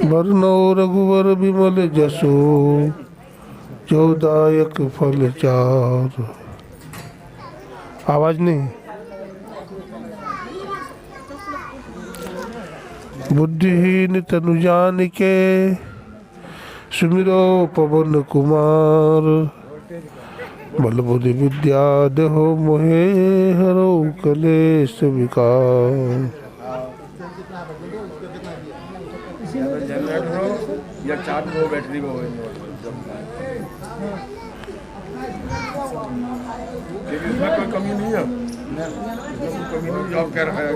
वरनो रघुवर विमल जसो जोदायक फल चार। आवाज नहीं। बुद्धिहीन तनु जानिके सुमिरो पवन कुमार। बल बुद्धि विद्या देहो मोहे हरो कलेश विकार। जनरेटर हो या चार्ज हो बैटरी हो इसमें कोई कमी नहीं है। इसमें कोई कमी नहीं जॉब कर रहा है।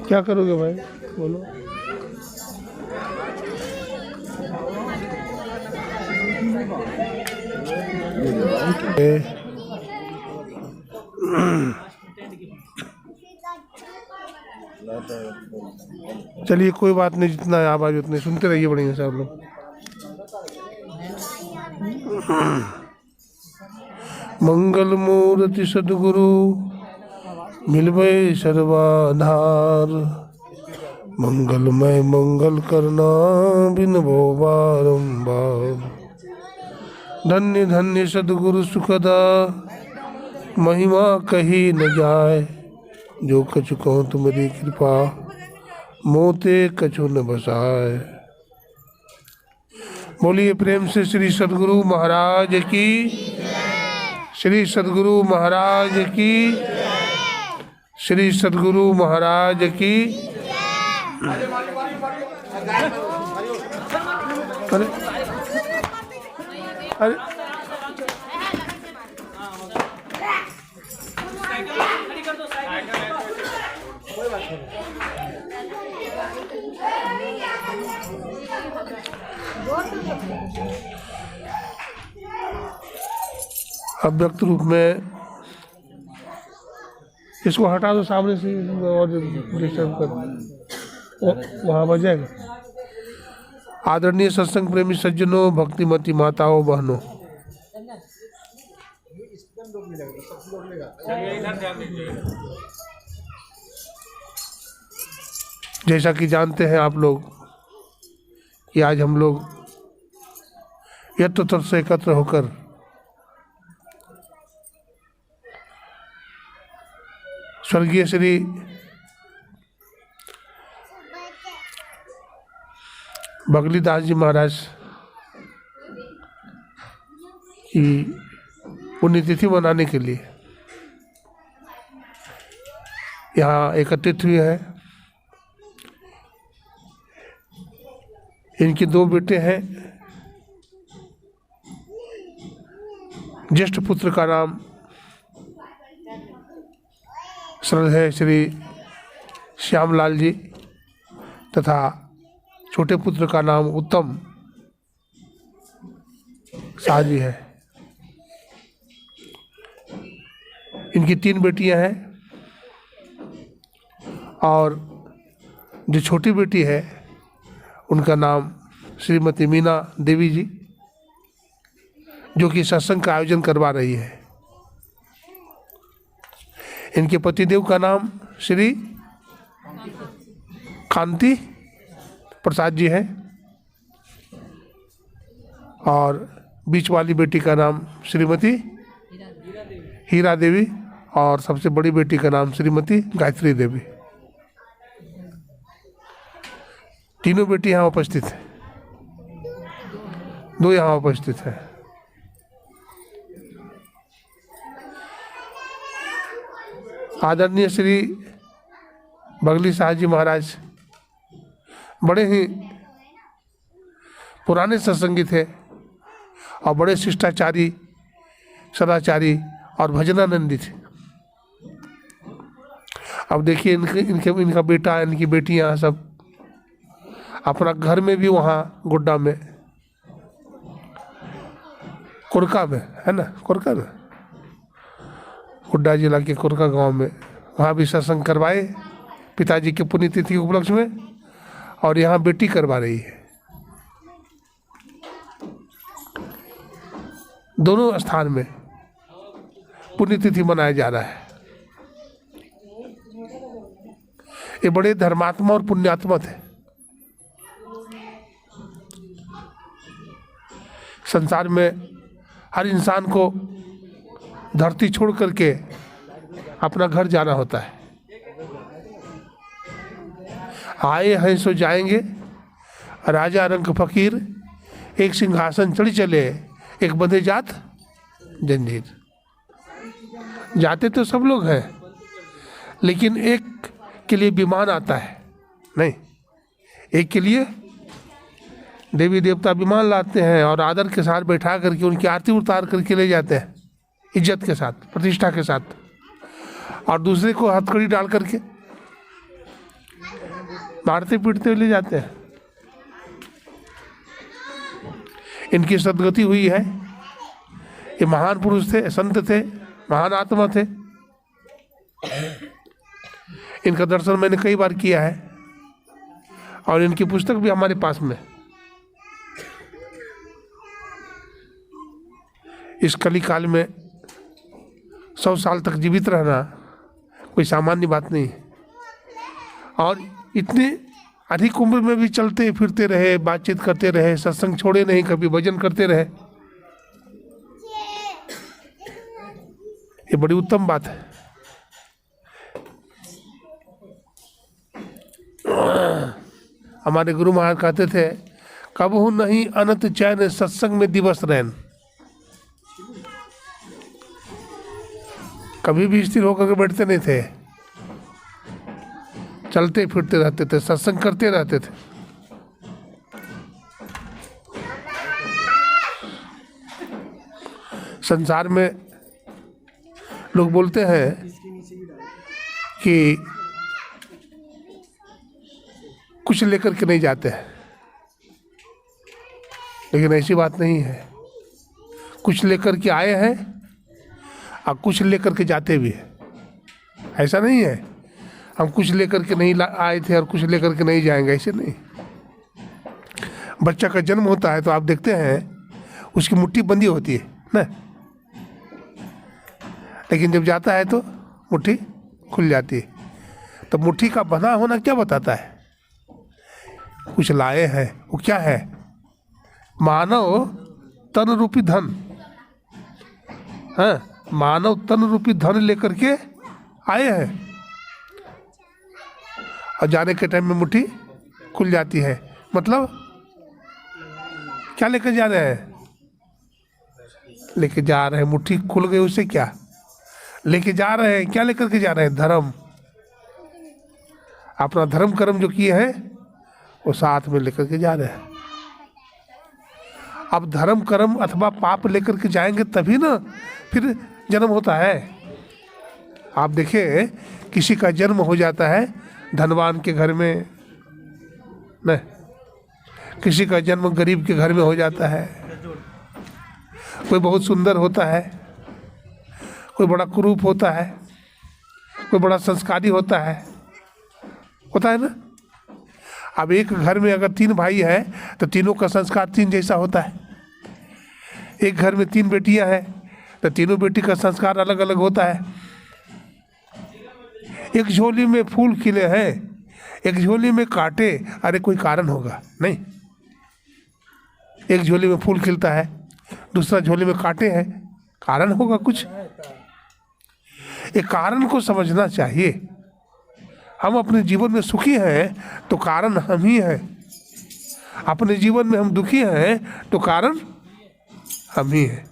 क्या करोगे भाई बोलो। चलिए कोई बात नहीं, जितना है आवाज उतने सुनते रहिए बढ़िया से आप लोग। मंगल मूर्ति सदगुरु मिलवे सर्वाधार। मंगलमय मंगल करना बिनबो बारंबार। धन्य धन्य सदगुरु सुखदा महिमा कही न जाए। जो कछु कहो तुम्हारी कृपा मोते कछु न बसाए। बोलिए प्रेम से श्री सदगुरु महाराज की। श्री सदगुरु महाराज की। श्री सदगुरु महाराज की। अरे अरे अव्यक्त रूप में इसको हटा दो सामने से और डिस्टर्ब कर वहाँ बजाएगा। आदरणीय सत्संग प्रेमी सज्जनों, भक्तिमती माताओं बहनों, जैसा कि जानते हैं आप लोग कि आज हम लोग यत्र से एकत्र होकर स्वर्गीय श्री बगलीदास जी महाराज की पुण्यतिथि मनाने के लिए यहाँ एकत्रित हुए हैं। इनके दो बेटे हैं। ज्येष्ठ पुत्र का नाम सरल है श्री श्यामलाल जी तथा छोटे पुत्र का नाम उत्तम शाह जी है। इनकी 3 बेटियां हैं और जो छोटी बेटी है उनका नाम श्रीमती मीना देवी जी, जो कि सत्संग का आयोजन करवा रही है। इनके पतिदेव का नाम श्री कांति प्रसाद जी है और बीच वाली बेटी का नाम श्रीमती हीरा देवी और सबसे बड़ी बेटी का नाम श्रीमती गायत्री देवी। तीनों बेटी यहाँ उपस्थित है, 2 यहाँ उपस्थित है। आदरणीय श्री बगली शाह जी महाराज बड़े ही पुराने सत्संगी थे और बड़े शिष्टाचारी, सदाचारी और भजनानंदी थे। अब देखिए इनका बेटा, इनकी बेटियां सब अपना घर में भी वहाँ गुड्डा में, कुरका में है ना, कुरका में, गुड्डा जिला के कुरका गांव में, वहाँ भी सत्संग करवाए पिताजी की पुण्यतिथि के उपलक्ष्य में, और यहाँ बेटी करवा रही है। दोनों स्थान में पुण्यतिथि मनाया जा रहा है। ये बड़े धर्मात्मा और पुण्यात्मा थे। संसार में हर इंसान को धरती छोड़ करके अपना घर जाना होता है। आए हैं सो जाएंगे, राजा रंग फकीर, एक सिंहासन चढ़ चले, एक बंधे जात जंजीर। जाते तो सब लोग हैं, लेकिन एक के लिए विमान आता है नहीं, एक के लिए देवी देवता विमान लाते हैं और आदर के साथ बैठा करके उनकी आरती उतार करके ले जाते हैं, इज्जत के साथ, प्रतिष्ठा के साथ, और दूसरे को हथकड़ी डाल करके मारते पीटते हुए ले जाते हैं। इनकी सदगति हुई है। ये महान पुरुष थे, संत थे, महान आत्मा थे। इनका दर्शन मैंने कई बार किया है और इनकी पुस्तक भी हमारे पास में। इस कली काल में 100 साल तक जीवित रहना कोई सामान्य बात नहीं है। और इतने अधिक उम्र में भी चलते फिरते रहे, बातचीत करते रहे, सत्संग छोड़े नहीं, कभी भजन करते रहे, ये बड़ी उत्तम बात है। हमारे गुरु महाराज कहते थे, कबहू नहीं अनंत चैन सत्संग में दिवस रैन। कभी भी स्थिर होकर के बैठते नहीं थे, चलते फिरते रहते थे, सत्संग करते रहते थे। संसार में लोग बोलते हैं कि कुछ लेकर के नहीं जाते हैं, लेकिन ऐसी बात नहीं है। कुछ लेकर के आए हैं और कुछ लेकर के जाते भी हैं। ऐसा नहीं है हम कुछ लेकर के नहीं आए थे और कुछ लेकर के नहीं जाएंगे, ऐसे नहीं। बच्चा का जन्म होता है तो आप देखते हैं उसकी मुट्ठी बंधी होती है ना, लेकिन जब जाता है तो मुट्ठी खुल जाती है। तो मुट्ठी का बंधा होना क्या बताता है? कुछ लाए हैं, वो क्या है? मानव तन रूपी धन। हाँ, मानव तन रूपी धन लेकर के आए हैं और जाने के टाइम में मुट्ठी खुल जाती है। मतलब क्या लेकर जा रहे हैं? लेके जा रहे हैं, मुट्ठी खुल गई, उससे क्या लेके जा रहे हैं? क्या लेकर के जा रहे हैं? धर्म। अपना धर्म कर्म जो किए हैं वो साथ में लेकर के जा रहे हैं। अब धर्म कर्म अथवा पाप लेकर के जाएंगे तभी ना फिर जन्म होता है। आप देखिए, किसी का जन्म हो जाता है धनवान के घर में न, किसी का जन्म गरीब के घर में हो जाता है। कोई बहुत सुंदर होता है, कोई बड़ा कुरूप होता है, कोई बड़ा संस्कारी होता है ना। अब एक घर में अगर 3 भाई है तो तीनों का संस्कार 3 जैसा होता है। एक घर में 3 बेटियां हैं तो तीनों बेटी का संस्कार अलग अलग होता है। एक झोली में फूल खिले हैं, एक झोली में कांटे, अरे कोई कारण होगा नहीं। एक झोली में फूल खिलता है, दूसरा झोली में कांटे हैं, कारण होगा कुछ। एक कारण को समझना चाहिए। हम अपने जीवन में सुखी हैं तो कारण हम ही हैं, अपने जीवन में हम दुखी हैं तो कारण हम ही हैं।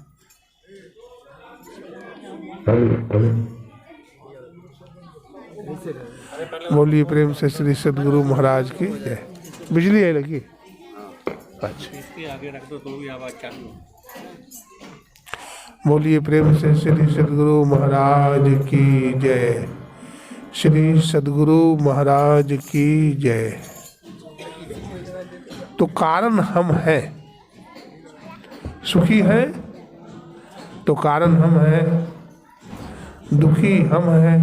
बोलिए प्रेम से श्री सदगुरु महाराज की जय। बिजली है लगी? अच्छा, आगे रख दो तो भी आवाज चालू। बोलिए प्रेम से श्री सदगुरु महाराज की जय। श्री सदगुरु महाराज की जय। तो कारण हम हैं, सुखी हैं तो कारण हम हैं, दुखी हम हैं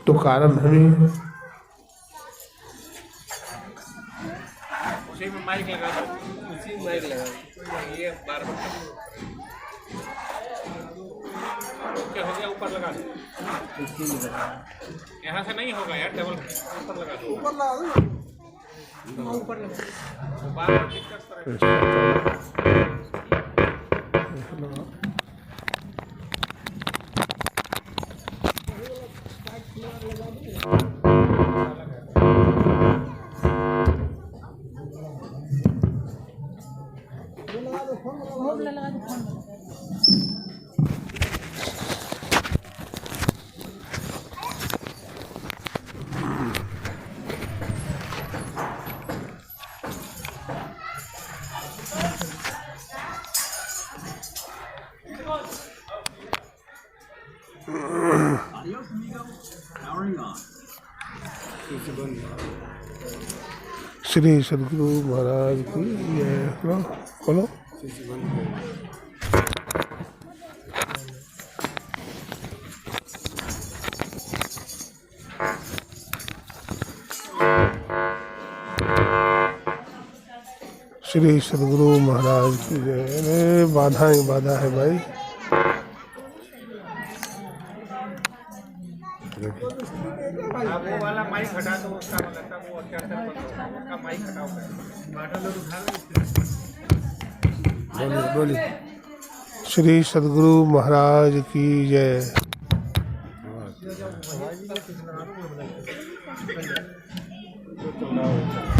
तो कारण हम ही हैं। उसी में माइक लगा दो, उसी में माइक लगा दो, ये बार ऊपर लगा दो, यहाँ से नहीं होगा यार, टेबल ऊपर लगा दो, ऊपर लगा दो, ऊपर लगा दो, बार-बार दिक्कत करेगा। श्री सदगुरु महाराज की जय। बोलो। श्री सदगुरु महाराज की जय। अरे बाधा ही बाधा है भाई। आप वो वाला माइक हटा दो, उसका मतलब वो अत्याचार उसका माइक हटाओ, बाटा लोग उठा लो। बोलिए। श्री सदगुरु महाराज की जय।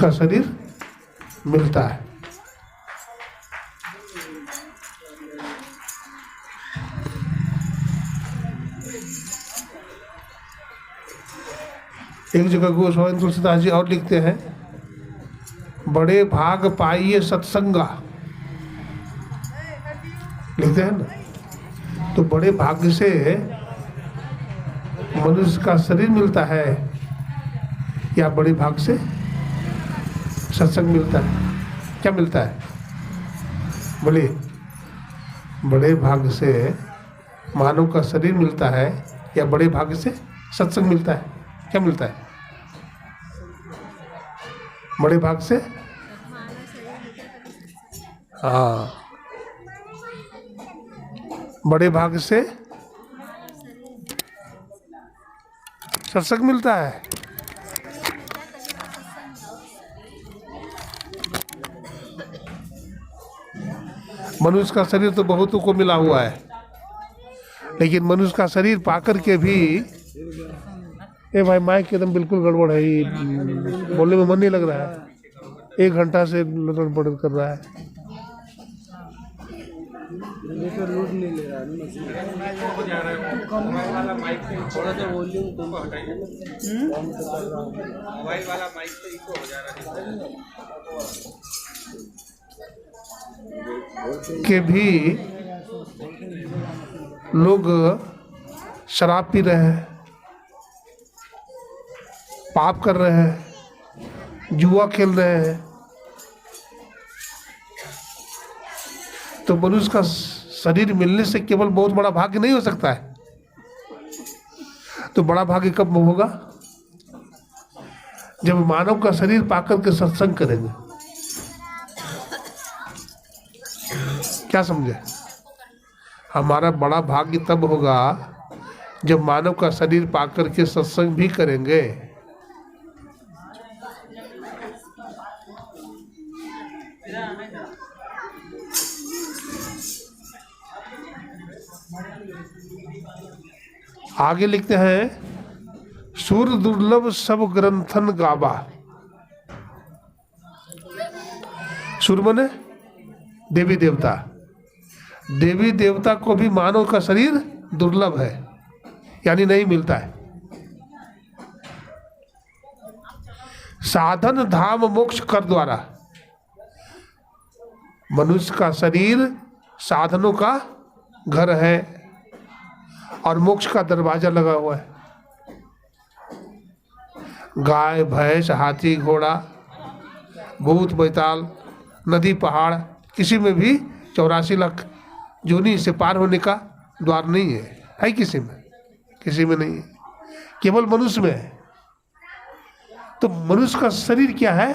का शरीर मिलता है। एक जगह गोस्वामी तुलसीदास जी और लिखते हैं, बड़े भाग पाइए सत्संगा, लिखते हैं ना। तो बड़े भाग्य से मनुष्य का शरीर मिलता है या बड़े भाग से सत्संग मिलता है? क्या मिलता है? बोलिए। बड़े भाग से मानव का शरीर मिलता है या बड़े भाग से सत्संग मिलता है? क्या मिलता है? बड़े भाग से, हाँ, बड़े भाग से सत्संग मिलता है। मनुष्य का शरीर तो बहुतों को मिला हुआ है, लेकिन मनुष्य का शरीर पाकर के भी, ए भाई माइक एकदम बिल्कुल गड़बड़ है, ये बोलने में मन नहीं लग रहा है। 1 घंटा से लटन पटन कर रहा है। मोबाइल वाला माइक से थोड़ा सा वॉल्यूम कम हटाइए, मोबाइल वाला माइक से इको हो जा रहा है। के भी लोग शराब पी रहे हैं, पाप कर रहे हैं, जुआ खेल रहे हैं। तो मनुष्य का शरीर मिलने से केवल बहुत बड़ा भाग्य नहीं हो सकता है। तो बड़ा भाग्य कब होगा? जब मानव का शरीर पाकर के सत्संग करेंगे। क्या समझे? हमारा बड़ा भाग्य तब होगा जब मानव का शरीर पाकर के सत्संग भी करेंगे। आगे लिखते हैं, सुर दुर्लभ सब ग्रंथन गावा। सुर मने देवी देवता। देवी देवता को भी मानव का शरीर दुर्लभ है, यानी नहीं मिलता है। साधन धाम मोक्ष कर द्वारा, मनुष्य का शरीर साधनों का घर है और मोक्ष का दरवाजा लगा हुआ है। गाय भैंस हाथी घोड़ा भूत बैताल नदी पहाड़, किसी में भी 84 लाख जोनी से पार होने का द्वार नहीं है किसी में? किसी में नहीं है, केवल मनुष्य में है। तो मनुष्य का शरीर क्या है?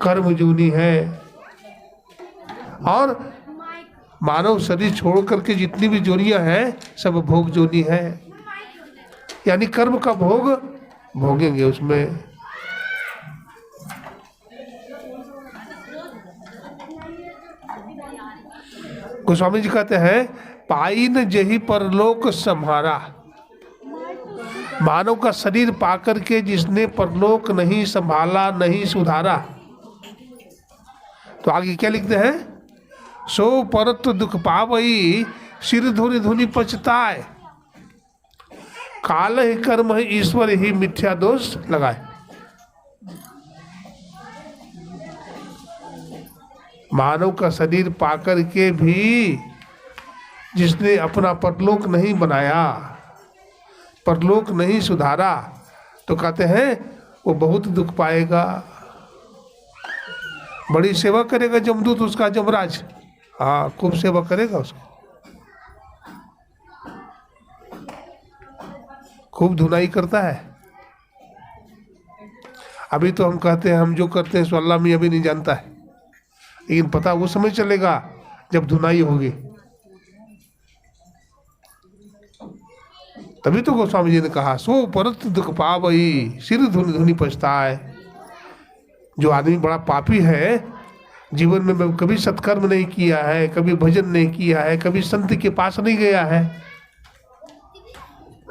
कर्म जोनी है। और मानव शरीर छोड़ करके जितनी भी जोनियां हैं सब भोग जोनी है, यानी कर्म का भोग भोगेंगे उसमें। गोस्वामी जी कहते हैं पाई न जही परलोक सम्हारा, मानव का शरीर पाकर के जिसने परलोक नहीं संभाला नहीं सुधारा। तो आगे क्या लिखते हैं, सो परत दुख पावई सिर धुनि धुनि पछताए, काल ही कर्म ही ईश्वर ही मिथ्या दोष लगाए। मानव का शरीर पाकर के भी जिसने अपना परलोक नहीं बनाया, परलोक नहीं सुधारा, तो कहते हैं वो बहुत दुख पाएगा। बड़ी सेवा करेगा जमदूत उसका, जमराज, हाँ खूब सेवा करेगा उसको, खूब धुनाई करता है। अभी तो हम कहते हैं हम जो करते हैं सो अल्लाह में अभी नहीं जानता है, लेकिन पता वो समय चलेगा जब धुनाई होगी। तभी तो गोस्वामी जी ने कहा सो परत दुख पावई सिर धुनि धुनि पछताए। जो आदमी बड़ा पापी है, जीवन में कभी सत्कर्म नहीं किया है, कभी भजन नहीं किया है, कभी संत के पास नहीं गया है,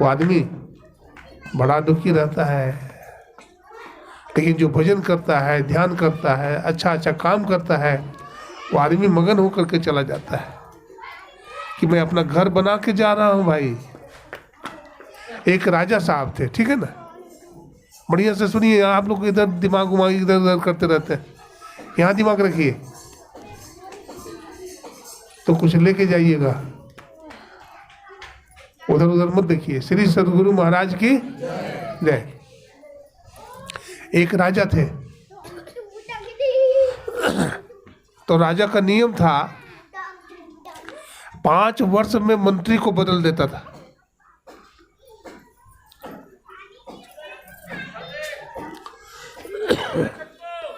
वो आदमी बड़ा दुखी रहता है। लेकिन जो भजन करता है, ध्यान करता है, अच्छा अच्छा काम करता है, वो आदमी मगन होकर के चला जाता है कि मैं अपना घर बना के जा रहा हूँ। भाई एक राजा साहब थे, ठीक है ना, बढ़िया से सुनिए, आप लोग इधर दिमाग उमाग इधर उधर करते रहते हैं, यहाँ दिमाग रखिए तो कुछ लेके जाइएगा, उधर उधर मत देखिए। श्री सद्गुरु महाराज की जय। एक राजा थे, तो राजा का नियम था 5 वर्ष में मंत्री को बदल देता था।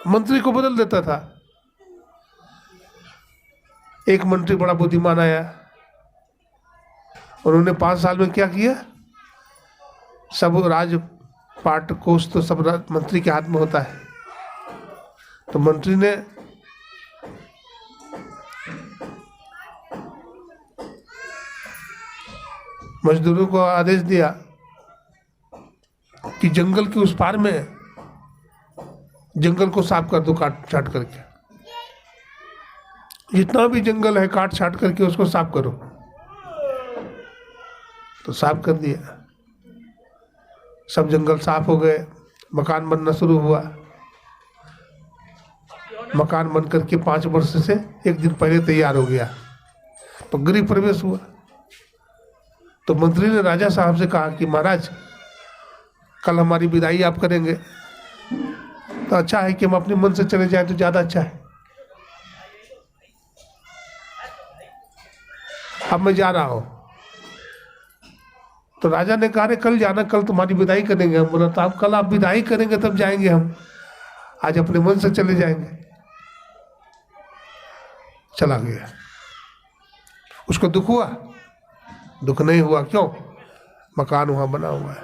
मंत्री को बदल देता था। एक मंत्री बड़ा बुद्धिमान आया, उन्होंने 5 साल में क्या किया, सब राजपाट कोष तो सब मंत्री के हाथ में होता है। तो मंत्री ने मजदूरों को आदेश दिया कि जंगल के उस पार में जंगल को साफ कर दो, काट छाट करके, जितना भी जंगल है काट छाट करके उसको साफ करो। तो साफ कर दिया, सब जंगल साफ हो गए, मकान बनना शुरू हुआ। मकान बन करके 5 वर्ष से 1 दिन पहले तैयार हो गया, तो गृह प्रवेश हुआ। तो मंत्री ने राजा साहब से कहा कि महाराज कल हमारी विदाई आप करेंगे, तो अच्छा है कि हम अपने मन से चले जाएं तो ज्यादा अच्छा है। अब मैं जा रहा हूं। तो राजा ने कहा कल जाना, कल तुम्हारी विदाई करेंगे हम। बोला तो आप कल आप विदाई करेंगे तब जाएंगे हम, आज अपने मन से चले जाएंगे। चला गया। उसको दुख हुआ? दुख नहीं हुआ। क्यों? मकान वहां बना हुआ है,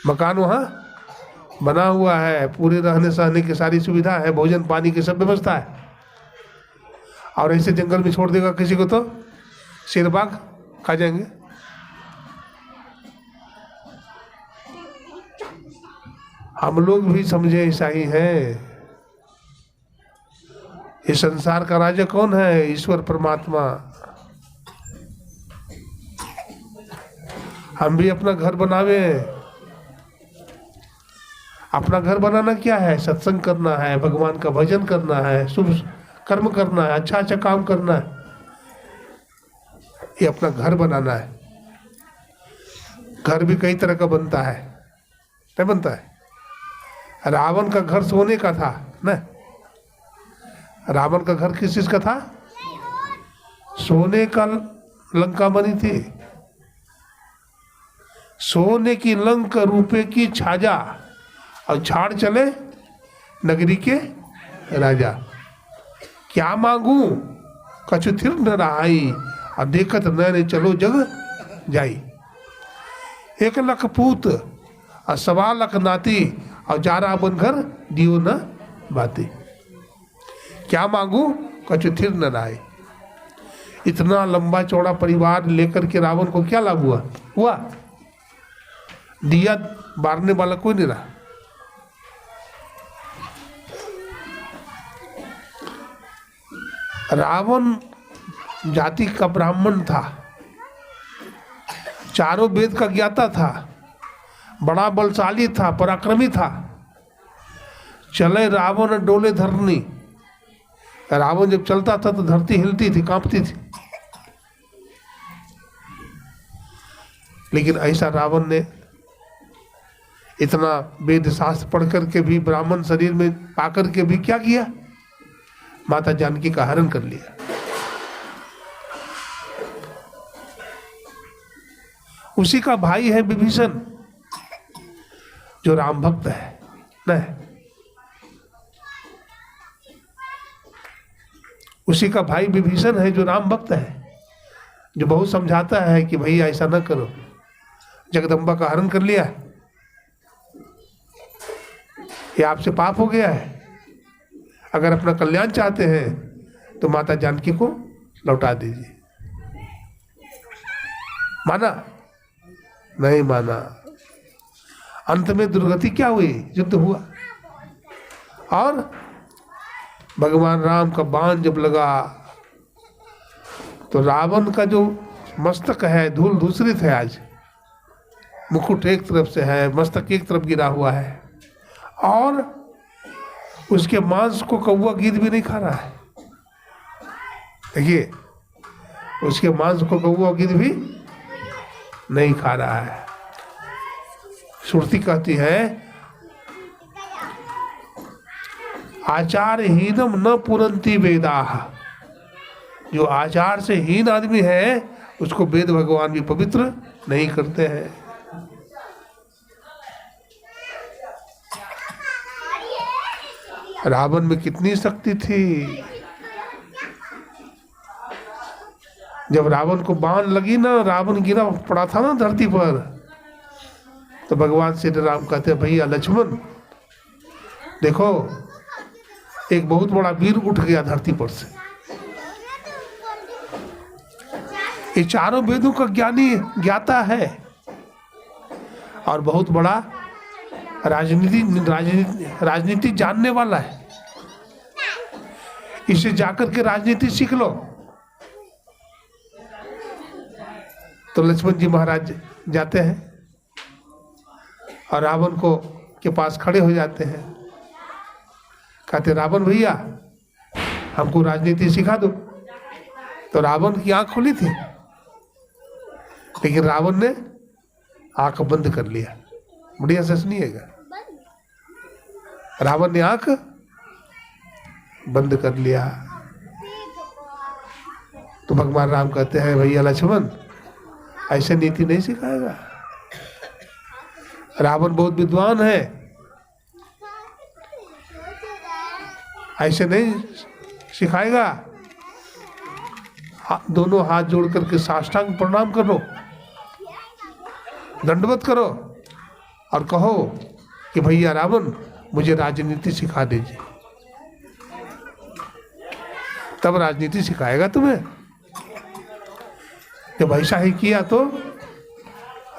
मकान वहां बना हुआ है, पूरे रहने सहने की सारी सुविधा है, भोजन पानी की सब व्यवस्था है। और ऐसे जंगल में छोड़ देगा किसी को तो शेर बाघ खा जाएंगे। हम लोग भी समझे ऐसा ही है। ये संसार का राजा कौन है? ईश्वर परमात्मा। हम भी अपना घर बनावे। अपना घर बनाना क्या है? सत्संग करना है, भगवान का भजन करना है, शुभ कर्म करना है, अच्छा अच्छा काम करना है, ये अपना घर बनाना है। घर भी कई तरह का बनता है, नहीं बनता है? रावण का घर सोने का था ना? रावण का घर किस चीज का था? सोने का लंका बनी थी। सोने की लंक, रुपए की छाजा, और झाड़ चले नगरी के राजा। क्या मांगू? कछु थिर न रहाई, और देखत नैने चलो जग जाई। 1 लख पूत और 1.25 लाख नाती, और 11 बन घर दियो न बाती। क्या मांगू, कछु थिर न रहाई। इतना लंबा चौड़ा परिवार लेकर के रावण को क्या लाभ हुआ? दिया बारने वाला कोई नहीं रहा। रावण जाति का ब्राह्मण था, चारों वेद का ज्ञाता था, बड़ा बलशाली था, पराक्रमी था। चले रावण डोले धरनी। रावण जब चलता था तो धरती हिलती थी, कांपती थी। लेकिन ऐसा रावण ने इतना वेद शास्त्र पढ़ करके भी, ब्राह्मण शरीर में पाकर के भी क्या किया? माता जानकी का हरण कर लिया। उसी का भाई है विभीषण, जो राम भक्त है। नहीं, उसी का भाई विभीषण है जो राम भक्त है, जो बहुत समझाता है कि भैया ऐसा न करो, जगदम्बा का हरण कर लिया है, ये आपसे पाप हो गया है। अगर अपना कल्याण चाहते हैं तो माता जानकी को लौटा दीजिए। माना? नहीं माना। अंत में दुर्गति क्या हुई? युद्ध हुआ, और भगवान राम का बाण जब लगा तो रावण का जो मस्तक है धूल धूसरित है। आज मुकुट एक तरफ से है, मस्तक एक तरफ गिरा हुआ है, और उसके मांस को कौवा गिद्ध भी नहीं खा रहा है। देखिए, उसके मांस को कौवा गिद्ध भी नहीं खा रहा है। श्रुति कहती है, आचारहीनम न पुरंती वेदाः। जो आचार से हीन आदमी है उसको वेद भगवान भी पवित्र नहीं करते हैं। रावण में कितनी शक्ति थी। जब रावण को बाण लगी ना, रावण गिरा पड़ा था ना धरती पर, तो भगवान श्री राम कहते हैं, भैया लक्ष्मण देखो, एक बहुत बड़ा वीर उठ गया धरती पर से। ये चारों वेदों का ज्ञानी ज्ञाता है, और बहुत बड़ा राजनीति जानने वाला है। इसे जाकर के राजनीति सीख लो। तो लक्ष्मण जी महाराज जाते हैं और रावण को के पास खड़े हो जाते हैं। कहते, रावण भैया हमको राजनीति सिखा दो। तो रावण की आंख खुली थी, लेकिन रावण ने आंख बंद कर लिया। बढ़िया से सुनिएगा, रावण ने आंख बंद कर लिया। तो भगवान राम कहते हैं, भैया लक्ष्मण ऐसे नीति नहीं सिखाएगा। रावण बहुत विद्वान है, ऐसे नहीं सिखाएगा। दोनों हाथ जोड़ करके साष्टांग प्रणाम करो, दंडवत करो, और कहो कि भैया रावण मुझे राजनीति सिखा दीजिए। तब राजनीति सिखाएगा तुम्हें। जब ऐसा ही किया तो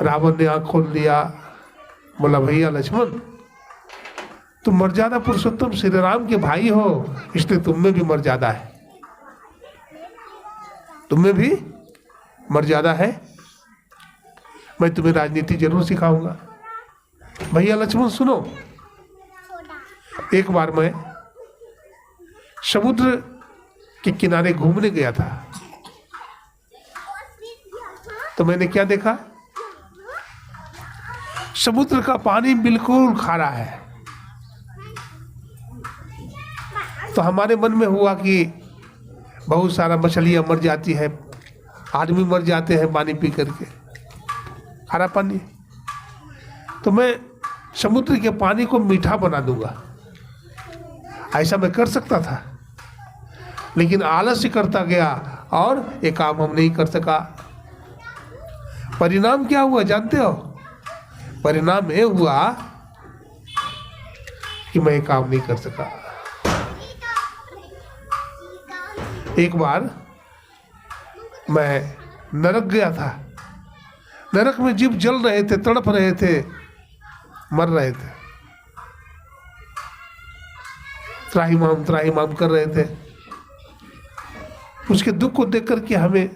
रावण ने आंख खोल दिया, बोला, भैया लक्ष्मण तुम मर्यादा पुरुषोत्तम श्री राम के भाई हो, इसलिए तुम में भी मर्यादा है, तुम में भी मर्यादा है। मैं तुम्हें राजनीति जरूर सिखाऊंगा। भैया लक्ष्मण सुनो, एक बार मैं समुद्र के किनारे घूमने गया था, तो मैंने क्या देखा? समुद्र का पानी बिल्कुल खारा है। तो हमारे मन में हुआ कि बहुत सारा मछलियां मर जाती है, आदमी मर जाते हैं पानी पी करके, खारा पानी। तो मैं समुद्र के पानी को मीठा बना दूंगा, ऐसा मैं कर सकता था। लेकिन आलस्य करता गया और ये काम हम नहीं कर सका। परिणाम क्या हुआ जानते हो? परिणाम ये हुआ कि मैं ये काम नहीं कर सका। एक बार मैं नरक गया था। नरक में जीव जल रहे थे, तड़प रहे थे, मर रहे थे, त्राहिमाम कर रहे थे। उसके दुख को देख करके हमें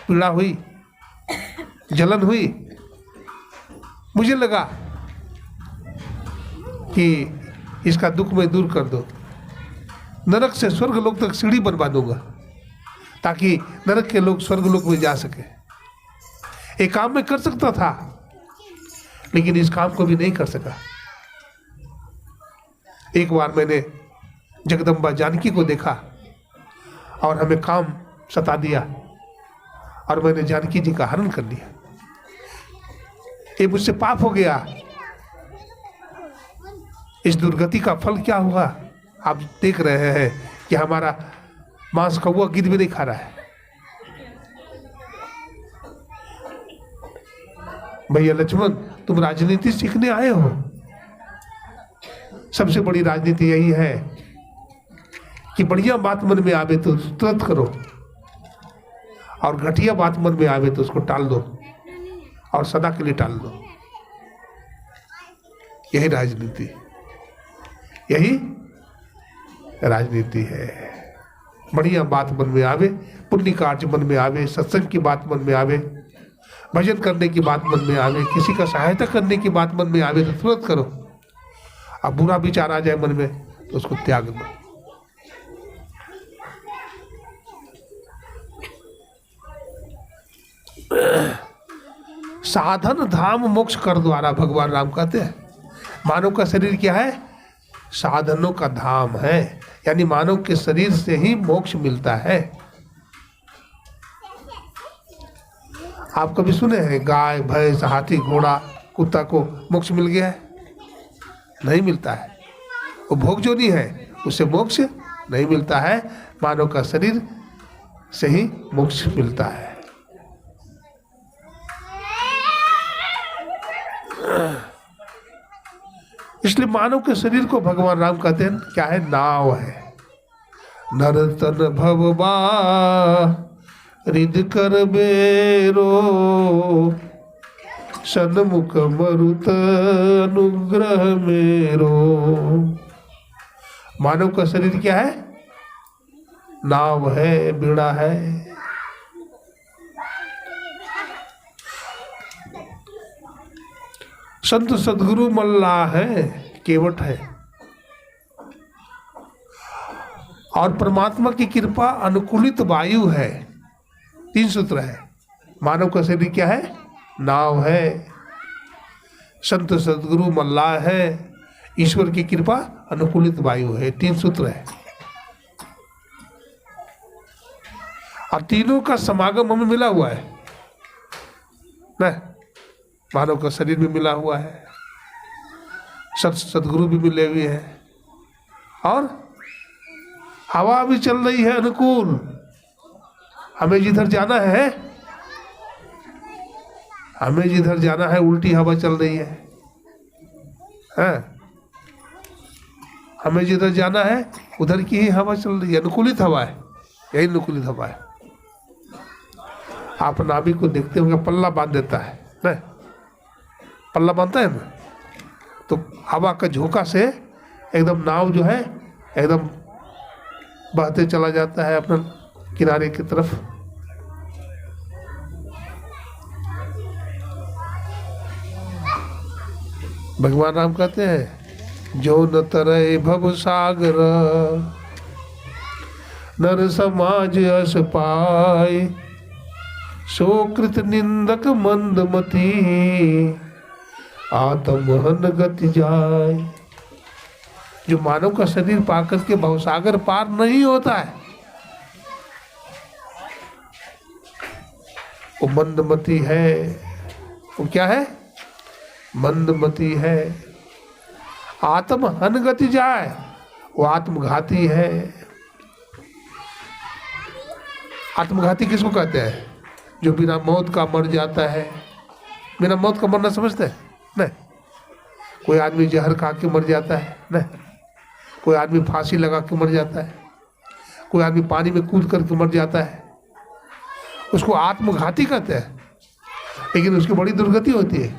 पीड़ा हुई, जलन हुई। मुझे लगा कि इसका दुख मैं दूर कर दूं। नरक से स्वर्ग लोक तक सीढ़ी बनवा दूंगा ताकि नरक के लोग स्वर्ग लोक में जा सके। एक काम मैं कर सकता था, लेकिन इस काम को भी नहीं कर सका। एक बार मैंने जगदम्बा जानकी को देखा और हमें काम सता दिया और मैंने जानकी जी का हरण कर लिया। ये मुझसे पाप हो गया। इस दुर्गति का फल क्या हुआ आप देख रहे हैं कि हमारा मांस कौवा गिद्ध भी नहीं खा रहा है। भैया लक्ष्मण, तुम राजनीति सीखने आए हो। सबसे बड़ी राजनीति यही है कि बढ़िया बात मन में आवे तो तुरंत करो और घटिया बात मन में आवे तो उसको टाल दो और सदा के लिए टाल दो। यही राजनीति, यही राजनीति है। बढ़िया बात मन में आवे, पुण्य कार्य मन में आवे, सत्संग की बात मन में आवे, भजन करने की बात मन में आवे, किसी का सहायता करने की बात मन में आवे तो तुरंत करो। अब बुरा विचार आ जाए मन में तो उसको त्याग दो। साधन धाम मोक्ष कर द्वारा, भगवान राम कहते हैं। मानव का शरीर क्या है? साधनों का धाम है, यानी मानव के शरीर से ही मोक्ष मिलता है। आप कभी सुने हैं गाय, भैंस, हाथी, घोड़ा, कुत्ता को मोक्ष मिल गया है? नहीं मिलता है। वो भोग जो नहीं है उससे मोक्ष नहीं मिलता है। मानव का शरीर से ही मोक्ष मिलता है। इसलिए मानव के शरीर को भगवान राम कहते हैं क्या है? नाव है। नर तन भवबा रिद कर बेरो, सन्मुख मरुत अनुग्रह मेरो। मानव का शरीर क्या है? नाव है, बीड़ा है। संत सदगुरु मल्लाह है, केवट है। और परमात्मा की कृपा अनुकूलित वायु है। 3 सूत्र है। मानव का शरीर क्या है? नाव है, संत सदगुरु मल्लाह है, ईश्वर की कृपा अनुकूलित वायु है। 3 सूत्र है। और तीनों का समागम हमें मिला हुआ है ना। मानव का शरीर भी मिला हुआ है, सदगुरु भी मिले हुए हैं, और हवा भी चल रही है अनुकूल। हमें जिधर जाना है, हमें जिधर जाना है उल्टी हवा चल रही है। हमें जिधर जाना है उधर की ही हवा चल रही है। अनुकूलित हवा है, यही अनुकूलित हवा है। आप नाभि को देखते होंगे, पल्ला बांध देता है ना, पल्ला बांधता है ना, तो हवा का झोंका से एकदम नाव जो है एकदम बहते चला जाता है अपना किनारे की तरफ। भगवान राम कहते हैं जो न तरय भव सागर, नर समाज अस पाए, सो कृत निंदक मंदमती, आत्महन गति जाए। जो मानव का शरीर पाकर के भवसागर पार नहीं होता है, वो मंदमती है। वो क्या है? मंदमती है। आत्महन गति जाए, वो आत्मघाती है। आत्मघाती किसको कहते हैं? जो बिना मौत का मर जाता है। बिना मौत का मरना समझते हैं? नहीं। कोई आदमी जहर खा के मर जाता है, नहीं। कोई आदमी फांसी लगा के मर जाता है, कोई आदमी पानी में कूद करके मर जाता है, उसको आत्मघाती कहते हैं। लेकिन उसकी बड़ी दुर्गति होती है,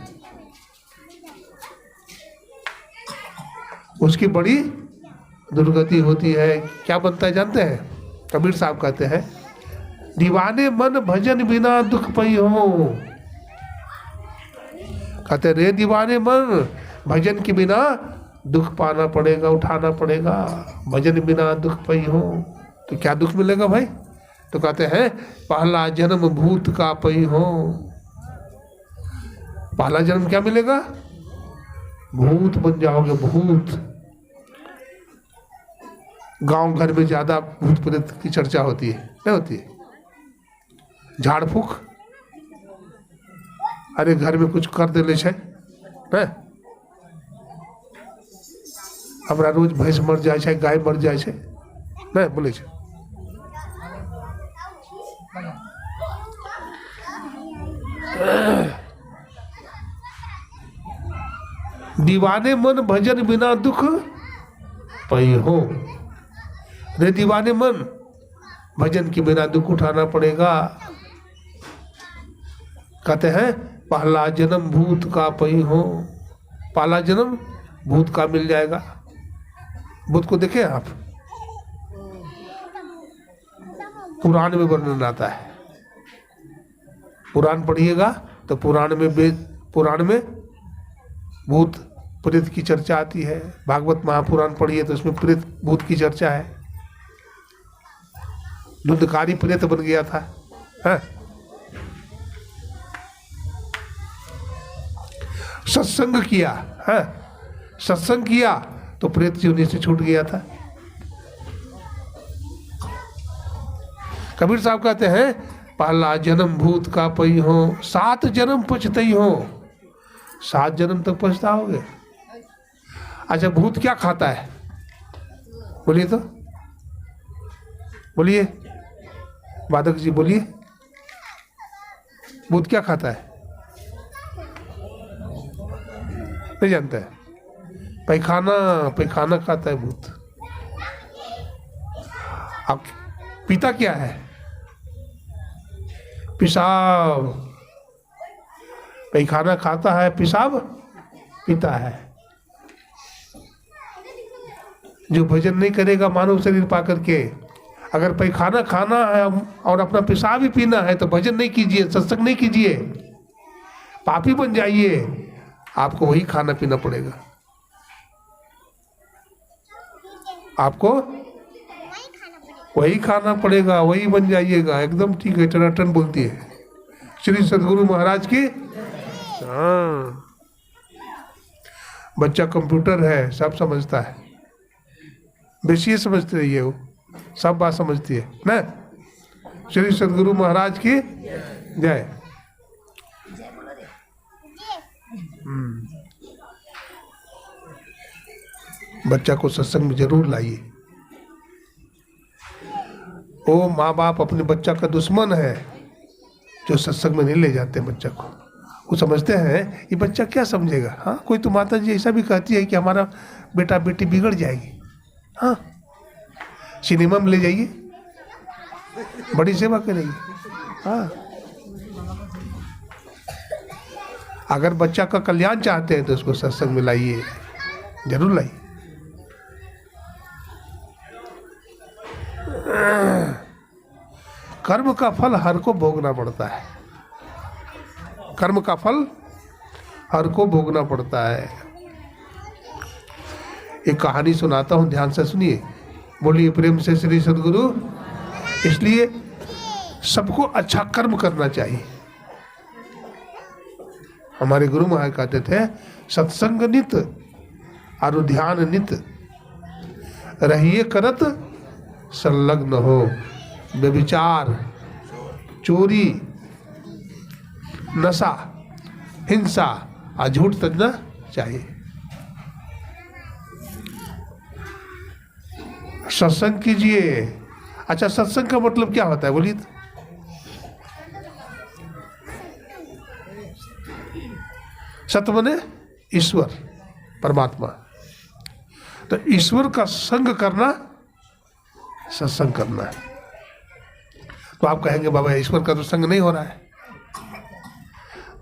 उसकी बड़ी दुर्गति होती है। क्या बनता है जानते हैं? कबीर साहब कहते हैं, दीवाने मन भजन बिना दुख पई हो। कहते रे दीवाने मन, भजन के बिना दुख पाना पड़ेगा, उठाना पड़ेगा। भजन बिना दुख पई हो, तो क्या दुख मिलेगा भाई? तो कहते हैं पहला जन्म भूत का पई हो। पहला जन्म क्या मिलेगा? भूत बन जाओगे, भूत। गांव घर में ज्यादा भूत प्रेत की चर्चा होती है, नहीं होती है? झाड़ फूक, अरे घर में कुछ कर दे ले हमरा रोज भैंस मर जाए छै, गाय मर जाए छै, नहीं बोले छै। दीवाने मन भजन बिना दुख पई हो। रे दीवाने मन, भजन के बिना दुख उठाना पड़ेगा। कहते हैं पहला जन्म भूत का पई हो। पहला जन्म भूत का मिल जाएगा। भूत को देखे आप, पुराण में वर्णन आता है। पुराण पढ़िएगा तो पुराण में भूत प्रेत की चर्चा आती है। भागवत महापुराण पढ़िए तो उसमें प्रेत भूत की चर्चा है। धुंधकारी प्रेत बन गया था, है? सत्संग किया, है? सत्संग किया तो प्रेत जीवनी से छूट गया था। कबीर साहब कहते हैं पहला जन्म भूत का पई हो, 7 जन्म पछतई हो। 7 जन्म तक पछताओगे। अच्छा, भूत क्या खाता है? बोलिए तो, बोलिए बाधक जी, बोलिए भूत क्या खाता है? नहीं जानता है? पैखाना खाता है भूत। अब पीता क्या है? पेशाब। पैखाना खाता है, पेशाब पीता है। जो भजन नहीं करेगा मानव शरीर पा करके, अगर पैखाना खाना है और अपना पेशाब ही पीना है तो भजन नहीं कीजिए, सत्संग नहीं कीजिए, पापी बन जाइए। आपको वही खाना पीना पड़ेगा, आपको वही खाना पड़ेगा, वही बन जाइएगा। एकदम ठीक है, टनाटन बोलती है श्री सदगुरु महाराज की। हाँ, बच्चा कंप्यूटर है, सब समझता है। बेसिए समझते रहिए, वो सब बात समझती है ना। श्री सदगुरु महाराज की जय। बच्चा को सत्संग में जरूर लाइए। ओ माँ बाप अपने बच्चा का दुश्मन है जो सत्संग में नहीं ले जाते बच्चा को। वो समझते हैं ये बच्चा क्या समझेगा। हाँ, कोई तो माता जी ऐसा भी कहती है कि हमारा बेटा बेटी बिगड़ जाएगी। हाँ, सिनेमा में ले जाइए, बड़ी सेवा करेगी। हाँ, अगर बच्चा का कल्याण चाहते हैं तो उसको सत्संग में लाइए, जरूर लाइए। कर्म का फल हर को भोगना पड़ता है। कर्म का फल हर को भोगना पड़ता है। एक कहानी सुनाता हूं, ध्यान से सुनिए। बोलिए प्रेम से श्री सदगुरु। इसलिए सबको अच्छा कर्म करना चाहिए। हमारे गुरु महाराज कहते थे, सत्संग नित और ध्यान नित रहिए करत संलग्न हो। व्यभिचार, चोरी, नशा, हिंसा और झूठ तजना चाहिए। सत्संग कीजिए। अच्छा, सत्संग का मतलब क्या होता है बोलिए? सत माने ईश्वर, परमात्मा। तो ईश्वर का संग करना सत्संग करना है। तो आप कहेंगे बाबा ईश्वर का तो संग नहीं हो रहा है।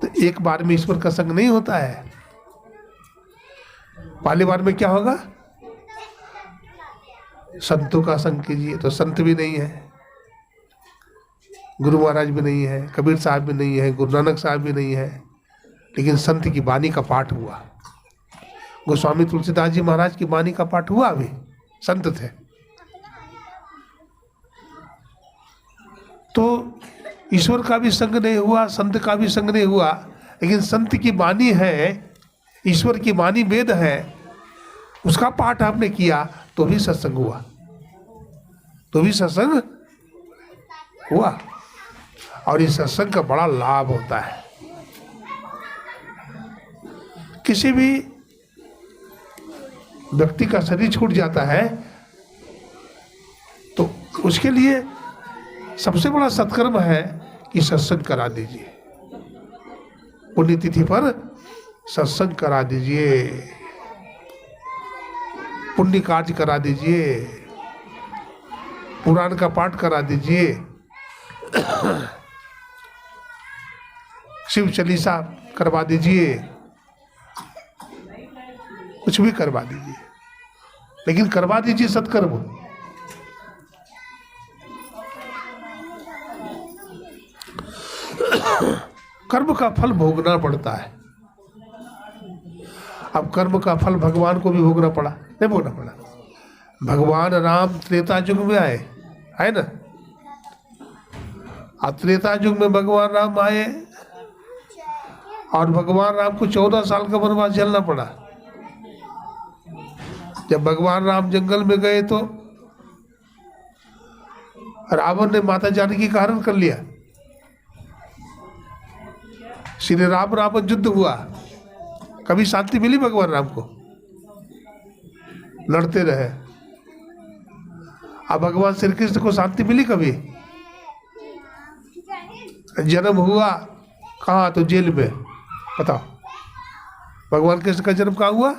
तो एक बार में ईश्वर का संग नहीं होता है। पहली बार में क्या होगा? संतों का संग कीजिए, तो संत भी नहीं है, गुरु महाराज भी नहीं है, कबीर साहब भी नहीं है, गुरु नानक साहब भी नहीं है, लेकिन संत की वाणी का पाठ हुआ। गोस्वामी तुलसीदास जी महाराज की वाणी का पाठ हुआ, अभी संत थे। तो ईश्वर का भी संग नहीं हुआ, संत का भी संग नहीं हुआ, लेकिन संत की वाणी है, ईश्वर की वाणी वेद है, उसका पाठ आपने किया तो भी सत्संग हुआ, तो भी सत्संग हुआ। और इस सत्संग का बड़ा लाभ होता है। किसी भी व्यक्ति का शरीर छूट जाता है तो उसके लिए सबसे बड़ा सत्कर्म है कि सत्संग करा दीजिए, पुण्यतिथि पर सत्संग करा दीजिए, पुण्य कार्य करा दीजिए, पुराण का पाठ करा दीजिए, शिव चालीसा करवा दीजिए, कुछ भी करवा दीजिए, लेकिन करवा दीजिए सत्कर्म। कर्म का फल भोगना पड़ता है। अब कर्म का फल भगवान को भी भोगना पड़ा, नहीं भोगना पड़ा? भगवान राम त्रेता युग में आए, है ना? अब त्रेता युग में भगवान राम आए और भगवान राम को 14 साल का वनवास झेलना पड़ा। जब भगवान राम जंगल में गए तो रावण ने माता जानकी का हरण कर लिया। श्री राम रावण युद्ध हुआ, कभी शांति मिली भगवान राम को? लड़ते रहे। अब भगवान श्री कृष्ण को शांति मिली कभी? जन्म हुआ कहाँ? तो जेल में। बताओ, भगवान कृष्ण का जन्म कहाँ हुआ?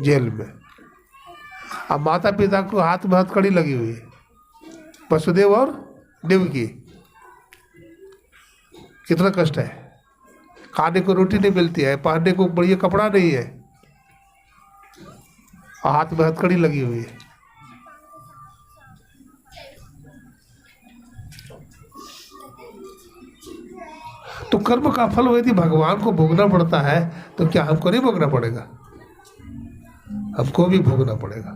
जेल में। अब माता पिता को हाथ में हथकड़ी लगी हुई है, वसुदेव और देवकी। कितना कष्ट है, खाने को रोटी नहीं मिलती है, पहनने को बढ़िया कपड़ा नहीं है, और हाथ में हथकड़ी लगी हुई है। तो कर्म का फल यदि भगवान को भोगना पड़ता है तो क्या हमको नहीं भोगना पड़ेगा? हमको भी भोगना पड़ेगा।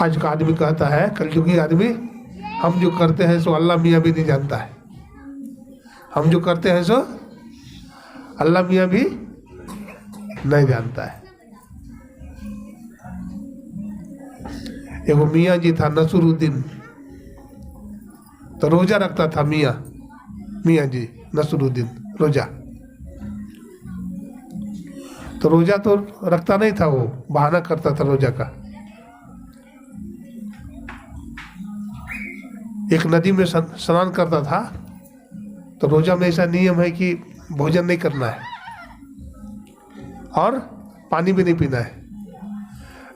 आज का आदमी कहता है, कलयुगी आदमी, हम जो करते हैं सो अल्लाह मियाँ भी नहीं जानता है। हम जो करते हैं सो अल्लाह मियाँ भी नहीं जानता है। एगो मियाँ जी था नसरुद्दीन, तो रोजा रखता था मियाँ जी नसरुद्दीन रोजा। तो रोजा तो रखता नहीं था, वो बहाना करता था रोजा का। एक नदी में स्नान करता था, तो रोजा में ऐसा नियम है कि भोजन नहीं करना है और पानी भी नहीं पीना है,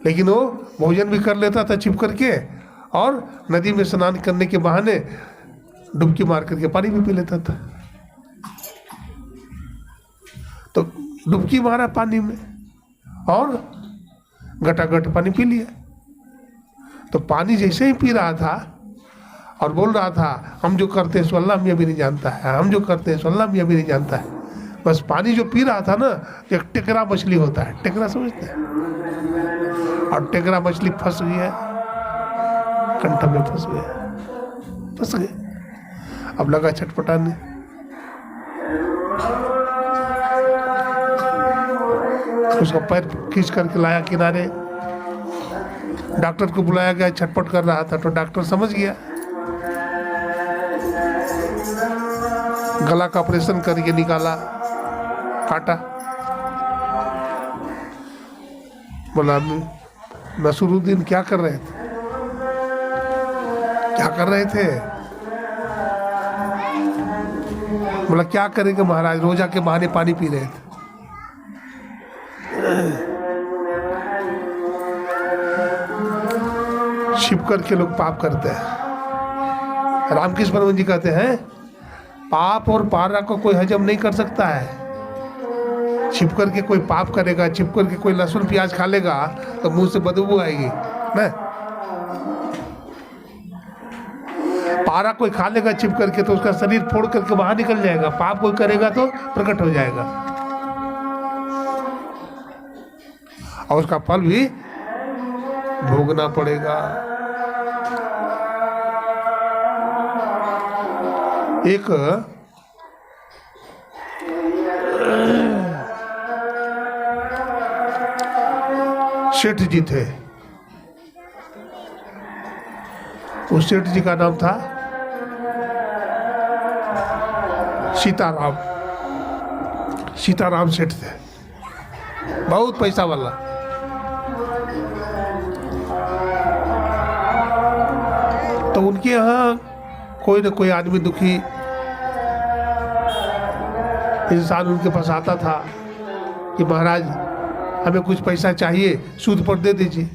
लेकिन वो भोजन भी कर लेता था छिप करके, और नदी में स्नान करने के बहाने डुबकी मार करके पानी भी पी लेता था। तो डुबकी मारा पानी में और घटाघट पानी पी लिया। तो पानी जैसे ही पी रहा था और बोल रहा था, हम जो करते हैं सो अल्लाह मियाँ भी नहीं जानता है, हम जो करते हैं सो अल्लाह मियाँ भी नहीं जानता है। बस पानी जो पी रहा था ना, एक टेकरा मछली होता है, टेकरा समझते हैं? और टेकरा मछली फंस गई है, कंठ में फंस गया, फंस गए। अब लगा छटपटाने। उसका पैर खींच करके लाया किनारे, डॉक्टर को बुलाया गया, छटपट कर रहा था। तो डॉक्टर समझ गया, गला का ऑपरेशन करके निकाला, काटा। बोला, नसरुद्दीन क्या कर रहे थे? क्या कर रहे थे? बोला क्या करेंगे महाराज, रोजा के बहाने पानी पी रहे थे। छिप करके लोग पाप करते हैं। रामकृष्ण परमहंस जी कहते हैं पाप और पारा को कोई हजम नहीं कर सकता है। छिप करके कोई पाप करेगा, छिप करके कोई लहसुन प्याज खा लेगा तो मुंह से बदबू आएगी ना। पारा कोई खा लेगा छिप करके तो उसका शरीर फोड़ करके बाहर निकल जाएगा। पाप कोई करेगा तो प्रकट हो जाएगा और उसका फल भी भोगना पड़ेगा। एक सेठ जी थे। उस सेठ जी का नाम था सीताराम। सीताराम सेठ थे, बहुत पैसा वाला। तो उनके यहाँ कोई न कोई आदमी दुखी इंसान उनके पास आता था कि महाराज हमें कुछ पैसा चाहिए, सूद पर दे दीजिए।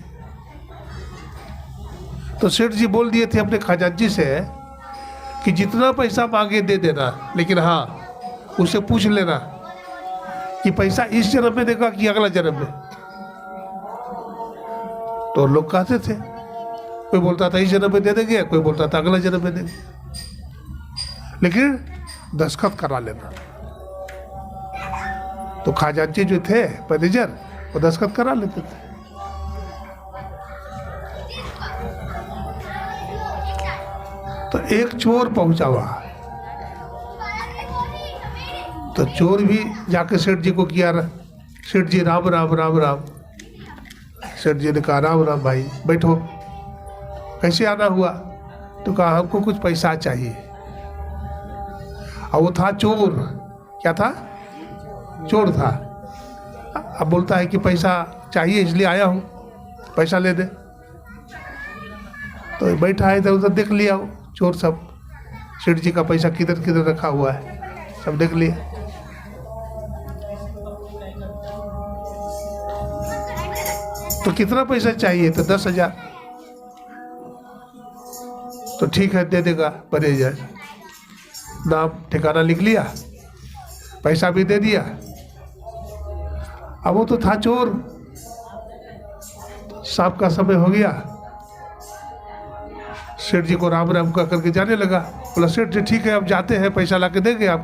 तो सेठ जी बोल दिए थे अपने खजांची से कि जितना पैसा मांगे दे देना, लेकिन हाँ उससे पूछ लेना कि पैसा इस जन्म में देगा कि अगला जन्म में। तो लोग कहते थे, कोई बोलता था इस जन्म में दे देंगे, कोई बोलता था अगला जन्म में देंगे, लेकिन दस्तखत करा लेना। तो खजांची जो थे मैनेजर, वो दस्तखत करा लेते थे। तो एक चोर पहुंचा वहां, तो चोर भी जाके सेठ जी को किया, सेठ जी राम राम राम राम। सेठ जी ने कहा राम राम भाई बैठो, कैसे आना हुआ? तो कहा हमको कुछ पैसा चाहिए। और वो था चोर। क्या था? चोर था। अब बोलता है कि पैसा चाहिए इसलिए आया हूँ, पैसा ले दे। तो बैठा है इधर उधर देख लिया वो चोर सब, सेठ जी का पैसा किधर किधर रखा हुआ है सब देख लिया। तो कितना पैसा चाहिए? तो 10,000। तो ठीक है दे देगा मैनेजर। नाम ठिकाना लिख लिया, पैसा भी दे दिया। अब वो तो था चोर, शाम का समय हो गया। सेठ जी को राम राम कह करके जाने लगा। बोला सेठ जी ठीक है अब जाते हैं, पैसा ला के देंगे आप।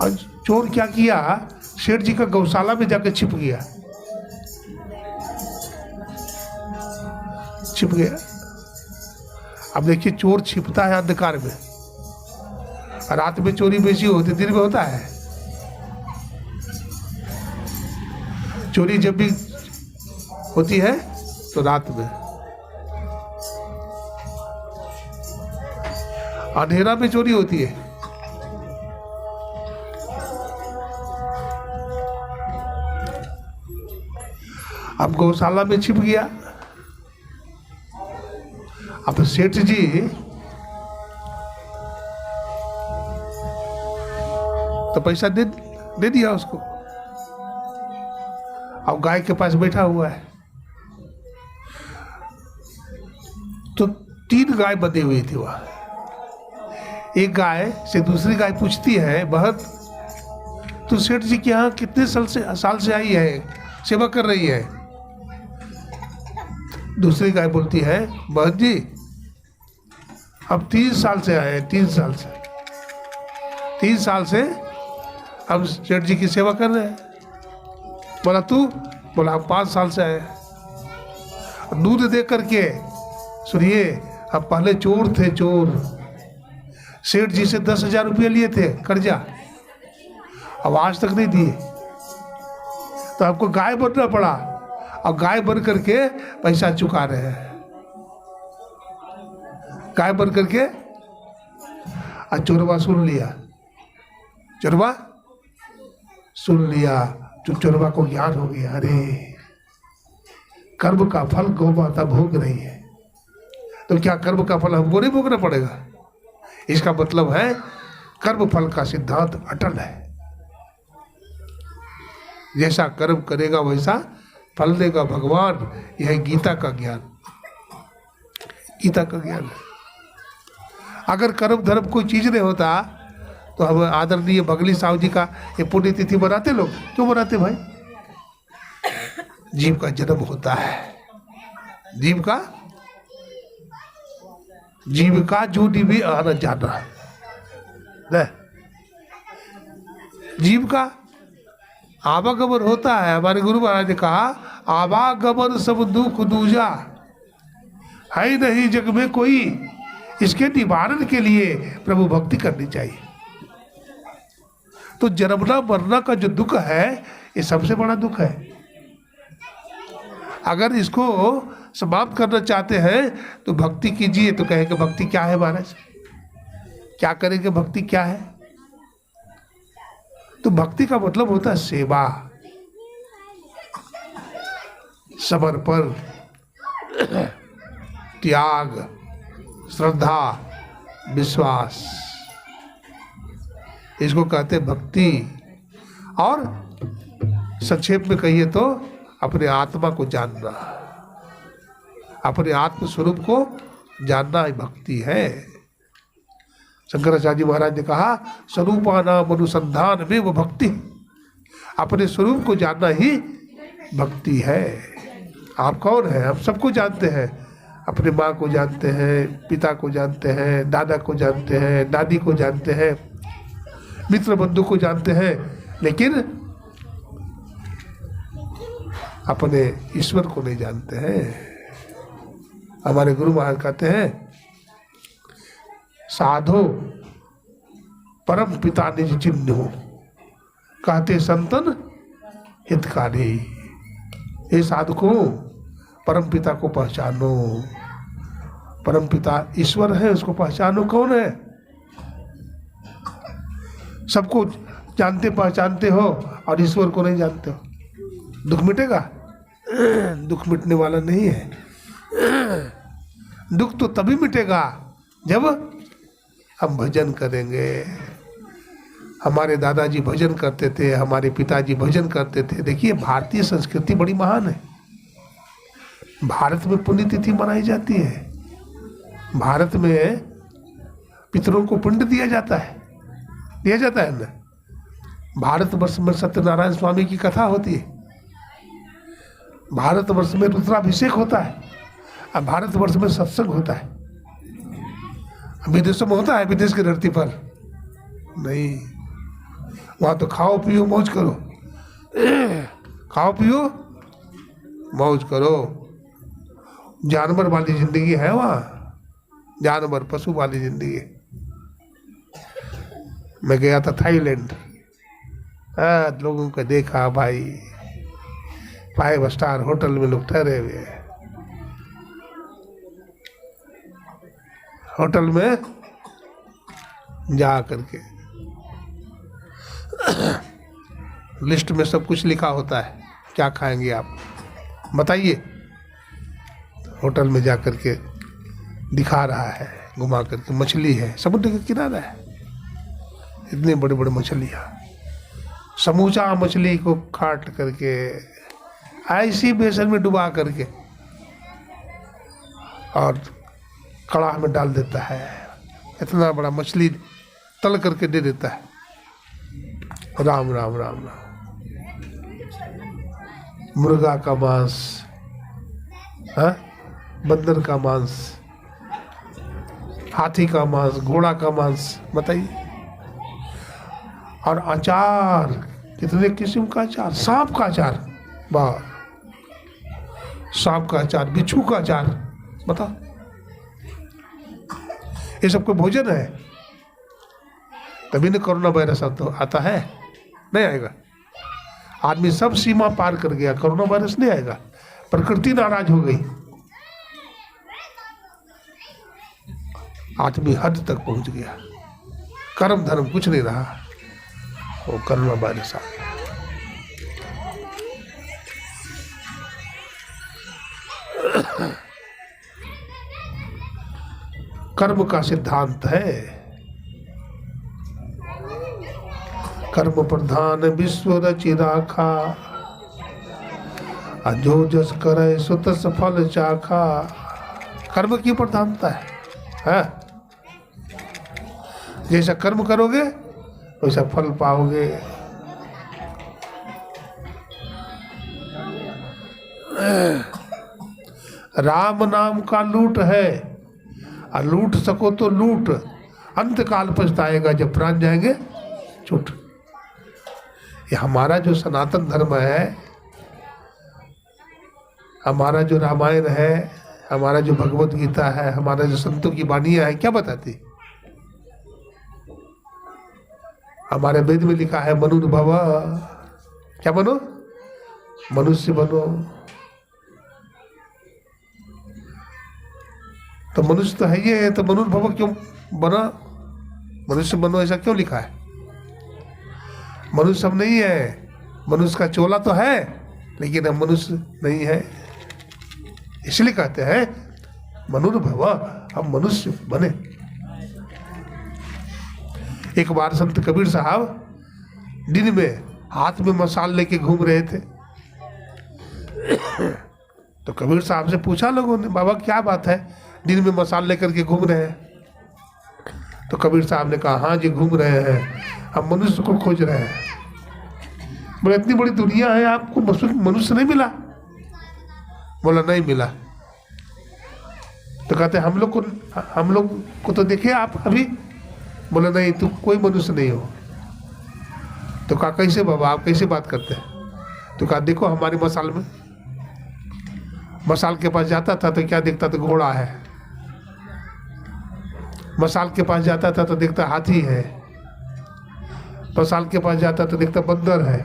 और चोर क्या किया, सेठ जी का गौशाला में जाके छिप गया, छिप गया। अब देखिए चोर छिपता है अंधकार में, रात में चोरी बेसी होती, दिन में होता है। चोरी जब भी होती है तो रात में, अंधेरा में चोरी होती है। अब गौशाला में छिप गया। अब सेठ जी तो पैसा दे दिया उसको। अब गाय के पास बैठा हुआ है। तो 3 गाय बंधी हुई थी वहां। एक गाय से दूसरी गाय पूछती है, बहन तू सेठ जी के यहाँ कितने साल से आई है, सेवा कर रही है? दूसरी गाय बोलती है, बहन जी अब 3 साल से आए हैं, 3 साल से 3 साल से हम सेठ जी की सेवा कर रहे हैं। बोला तू? बोला हम 5 साल से आए। दूध दे करके, सुनिए अब पहले चोर थे, चोर सेठ जी से 10,000 रुपये लिए थे कर्जा, अब आज तक नहीं दिए। तो आपको गाय बनना पड़ा और गाय बन करके पैसा चुका रहे हैं। गाय बन करके और चोरवा सुन लिया, चोरवा सुन लिया। चोरवा को ज्ञान हो गया, अरे कर्म का फल गौ माता भोग रही है। तो क्या कर्म का फल हमको नहीं भोगना पड़ेगा? इसका मतलब है कर्म फल का सिद्धांत अटल है। जैसा कर्म करेगा वैसा फल देगा भगवान। यह गीता का ज्ञान, गीता का ज्ञान है। अगर कर्म धर्म कोई चीज नहीं होता तो हम आदरणीय बगली साहब जी का ये पुण्यतिथि मनाते लोग। क्यों मनाते भाई? जीव का जन्म होता है, जीव का जूनी भी आना जाना है, जीव का आवागमन होता है। हमारे गुरु महाराज ने कहा आवागमन सब दुख दूजा, है नहीं जग में कोई, इसके निवारण के लिए प्रभु भक्ति करनी चाहिए। तो जन्मना मरना का जो दुख है ये सबसे बड़ा दुख है। अगर इसको समाप्त करना चाहते हैं तो भक्ति कीजिए। तो कहेंगे भक्ति क्या है महाराज? क्या करेंगे? भक्ति क्या है? तो भक्ति का मतलब होता है सेवा, समर्पण, त्याग, श्रद्धा, विश्वास, इसको कहते हैं भक्ति। और संक्षेप में कहिए तो अपने आत्मा को जानना, अपने आत्म स्वरूप को जानना ही भक्ति है। शंकराचार्य महाराज ने कहा स्वरूपानाम अनुसंधान में वो भक्ति, अपने स्वरूप को जानना ही भक्ति है। आप कौन है? हम सबको जानते हैं, अपने माँ को जानते हैं, पिता को जानते हैं, दादा को जानते हैं, दादी को जानते हैं, मित्र बंधु को जानते हैं, लेकिन अपने ईश्वर को नहीं जानते हैं। हमारे गुरु महाराज कहते हैं साधो परम पिता निज चिन्ह, कहते संतन हितकारी। हे साधको, परम पिता को पहचानो। परम पिता ईश्वर है, उसको पहचानो। कौन है? सबको जानते पहचानते हो और ईश्वर को नहीं जानते हो, दुख मिटेगा? दुख मिटने वाला नहीं है। दुख तो तभी मिटेगा जब हम भजन करेंगे। हमारे दादाजी भजन करते थे, हमारे पिताजी भजन करते थे। देखिए भारतीय संस्कृति बड़ी महान है। भारत में पुण्यतिथि मनाई जाती है, भारत में पितरों को पुण्य दिया जाता है ना। भारतवर्ष में सत्यनारायण स्वामी की कथा होती है, भारतवर्ष में रुद्राभिषेक होता है, और भारतवर्ष में सत्संग होता है। विदेशों में होता है, विदेश की धरती पर नहीं। वहां तो खाओ पियो मौज करो, खाओ पियो मौज करो। जानवर वाली जिंदगी है वहाँ, जानवर पशु वाली जिंदगी। मैं गया था थाईलैंड, लोगों को देखा भाई, 5 स्टार होटल में लोग ठहरे हुए हैं। होटल में जा करके लिस्ट में सब कुछ लिखा होता है, क्या खाएंगे आप बताइए। होटल में जा करके दिखा रहा है, घुमा करके मछली है, समुद्र के किनारा है, इतने बड़े बड़े मछलियाँ, समूचा मछली को काट करके ऐसी बेसन में डुबा करके और कड़ाह में डाल देता है। इतना बड़ा मछली तल करके दे देता है। राम राम राम राम। मुर्गा का मांस, बंदर का मांस, हाथी का मांस, घोड़ा का मांस, बताइए। और अचार, कितने किस्म का अचार, सांप का अचार, वाह, सांप का अचार, बिच्छू का अचार, बताओ। ये सब कोई भोजन है? तभी न कोरोना वायरस आता है, नहीं आएगा। आदमी सब सीमा पार कर गया, कोरोना वायरस नहीं आएगा। प्रकृति नाराज हो गई, आदमी हद तक पहुंच गया, कर्म धर्म कुछ नहीं रहा, वो कोरोना वायरस आ गया। कर्म का सिद्धांत है। कर्म प्रधान विश्व रचि राखा, जो जस करे सो तस फल चाखा। कर्म की प्रधानता है। जैसा कर्म करोगे वैसा फल पाओगे। राम नाम का लूट है, और लूट सको तो लूट, अंत काल पछताएगा जब प्राण जाएंगे छूट। ये हमारा जो सनातन धर्म है, हमारा जो रामायण है, हमारा जो भगवत गीता है, हमारा जो संतों की वाणियां है, क्या बताती? हमारे वेद में लिखा है मनुर्भव, क्या बनो? मनुष्य बनो। तो मनुष्य तो है ये है, तो मनुर्भव क्यों बना? मनुष्य बनो ऐसा क्यों लिखा है? मनुष्य हम नहीं है, मनुष्य का चोला तो है लेकिन हम मनुष्य नहीं है, इसलिए कहते हैं मनुर्भव, हम मनुष्य बने। एक बार संत कबीर साहब दिन में हाथ में मसाल लेके घूम रहे थे। तो कबीर साहब से पूछा लोगों ने, बाबा क्या बात है, दिन में मसाल लेकर के घूम रहे हैं? तो कबीर साहब ने कहा, हाँ जी घूम रहे हैं, हम मनुष्य को खोज रहे हैं। बोले इतनी बड़ी दुनिया है, आपको मनुष्य नहीं मिला? बोला नहीं मिला। तो कहते हम लोग को तो देखे आप अभी? बोले नहीं, तू कोई मनुष्य नहीं हो। तो कहा कैसे बाबा, आप कैसे बात करते हैं? तो कहा देखो हमारी मसाल में, मसाल के पास जाता था तो क्या देखता था? घोड़ा है। मसाल के पास जाता था तो देखता हाथी है। मसाल के पास जाता तो देखता बंदर है।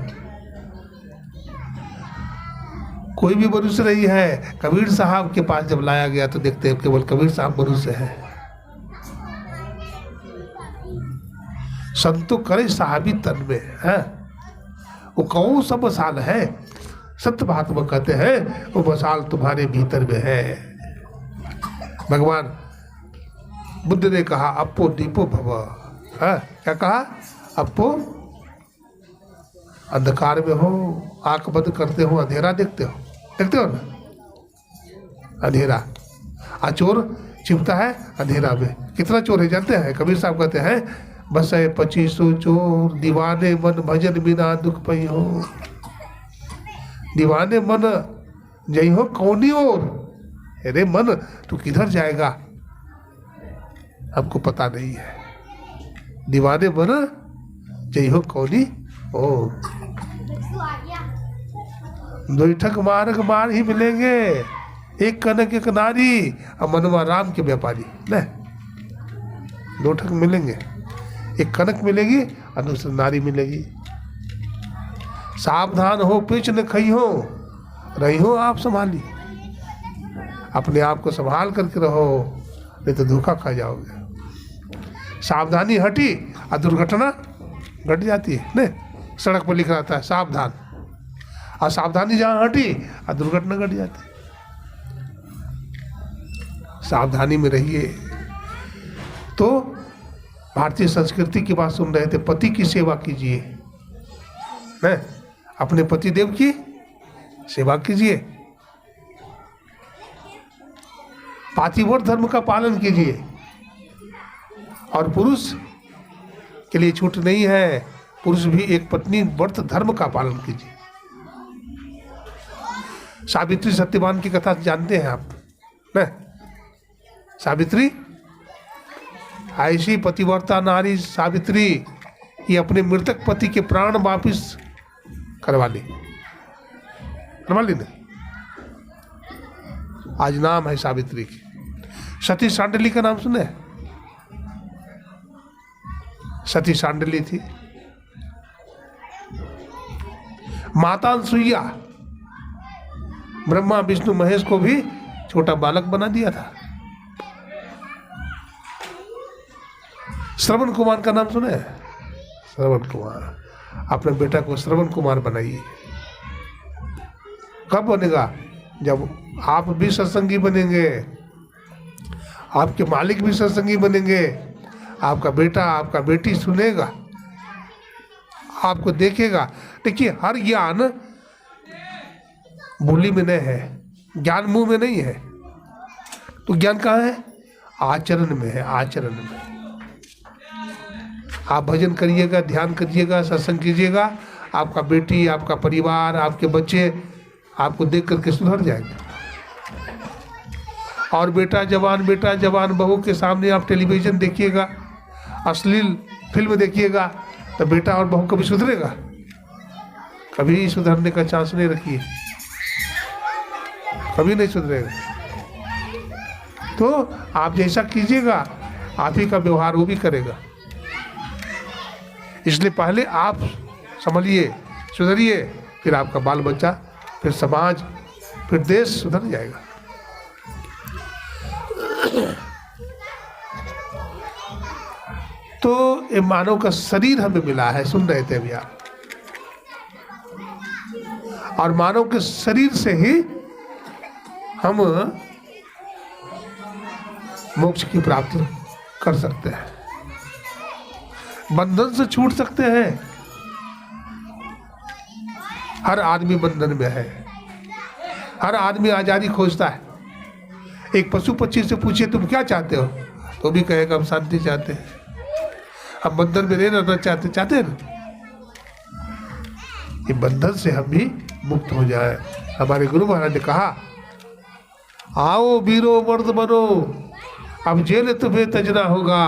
कोई भी मनुष्य नहीं है। कबीर साहब के पास जब लाया गया तो देखते हैं केवल कबीर साहब मनुष्य है। संतो करे साहबी तन में है, वो कौन सा मसाल है? सत्य महात्मा कहते हैं वो मसाल तुम्हारे भीतर में है। भगवान बुद्ध ने कहा अपो दीपो भव, है क्या कहा? अपो अंधकार में हो, आंख बंद करते हो, अंधेरा देखते हो ना? अंधेरा। चोर छिपता है अंधेरा में। कितना चोर है जानते हैं? कबीर साहब कहते हैं बस है 2500 चोर, दीवाने मन भजन बिना दुख पई हो। दीवाने मन जई हो कौनी ओर, अरे मन तू किधर जाएगा हमको पता नहीं है। दीवाने मन जई हो कौनी ओर। दुईठक मार्ग मार ही मिलेंगे, एक कनक एक नारी, और मनवा राम के व्यापारी। न दो ठक मिलेंगे, एक कनक मिलेगी और दूसरी नारी मिलेगी। सावधान हो पिच न खई हो, रही हो आप संभाली। अपने आप को संभाल करके रहो, नहीं तो धोखा खा जाओगे। सावधानी हटी और दुर्घटना घट जाती है। नहीं, सड़क पर लिख रहता है सावधान, और सावधानी जहाँ हटी और दुर्घटना घट जाती है। सावधानी में रहिए। तो भारतीय संस्कृति की बात सुन रहे थे, पति की सेवा कीजिए, नहीं अपने पति देव की सेवा कीजिए। पातिव्रत धर्म का पालन कीजिए। और पुरुष के लिए छूट नहीं है, पुरुष भी एक पत्नी व्रत धर्म का पालन कीजिए। सावित्री सत्यवान की कथा जानते हैं आप न? सावित्री ऐसी पतिव्रता नारी सावित्री ये अपने मृतक पति के प्राण वापिस करवा ली ने। आज नाम है सावित्री की। सती सांडली का नाम सुने? सती सांडली थी। माता अनसुईया ब्रह्मा विष्णु महेश को भी छोटा बालक बना दिया था। श्रवण कुमार का नाम सुने? श्रवण कुमार, अपने बेटा को श्रवण कुमार बनाइए। कब बनेगा? जब आप भी सत्संगी बनेंगे आपके मालिक भी सत्संगी बनेंगे, आपका बेटा आपका बेटी सुनेगा, आपको देखेगा। देखिए हर ज्ञान बोली में नहीं है, ज्ञान मुंह में नहीं है, तो ज्ञान कहाँ है? आचरण में है, आचरण में। आप भजन करिएगा, ध्यान करिएगा, सत्संग कीजिएगा, आपका बेटी, आपका परिवार, आपके बच्चे आपको देख करके सुधर जाएंगे। और बेटा जवान बहू के सामने आप टेलीविजन देखिएगा, अश्लील फिल्म देखिएगा, तो बेटा और बहू कभी सुधरेगा? कभी सुधरने का चांस नहीं रखिए, कभी नहीं सुधरेगा। तो आप जैसा कीजिएगा आप ही का व्यवहार वो भी करेगा। इसलिए पहले आप संभलिए, सुधरिए, फिर आपका बाल बच्चा, फिर समाज, फिर देश सुधर जाएगा। तो ये मानव का शरीर हमें मिला है, सुन रहे थे अभी आप, और मानव के शरीर से ही हम मोक्ष की प्राप्ति कर सकते हैं, बंधन से छूट सकते हैं। हर आदमी बंधन में है, हर आदमी आजादी खोजता है। एक पशु पक्षी से पूछिए तुम क्या चाहते हो, तो भी कहेगा हम शांति चाहते हैं, हम बंधन में नहीं रहना चाहते हैं ना। ये बंधन से हम भी मुक्त हो जाए। हमारे गुरु महाराज ने कहा, आओ वीरो मर्द बनो, अब जेल तुम्हें तजना होगा,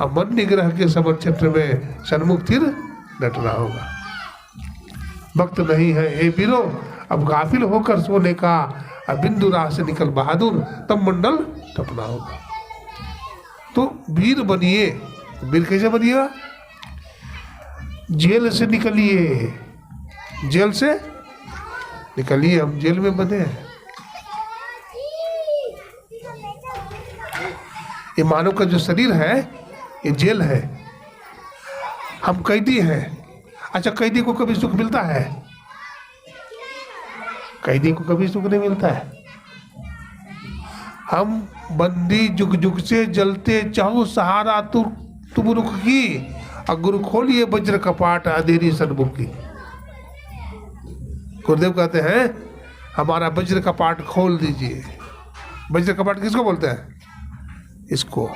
अब मन निग्रह के समर क्षेत्र में सन्मुख तीर डटना होगा। वक्त नहीं है हे वीरो अब गाफिल होकर सोने का, अब बिंदु राह से निकल बहादुर, तब मंडल टपना होगा। तो वीर बनिए। वीर कैसे बनिएगा? जेल से निकलिए, जेल से निकलिए। हम जेल में बंधे हैं। ये मानव का जो शरीर है ये जेल है, हम कैदी हैं। अच्छा, कैदी को कभी सुख मिलता है? कैदी को कभी सुख नहीं मिलता है। हम बंदी जुग जुग से जलते, चाहो सहारा तुम रुख की, और गुरु खोलिए वज्र कपाट अंधेरी सन्मुख की। गुरुदेव कहते हैं हमारा वज्र कपाट खोल दीजिए। वज्र कपाट किसको बोलते हैं? इसको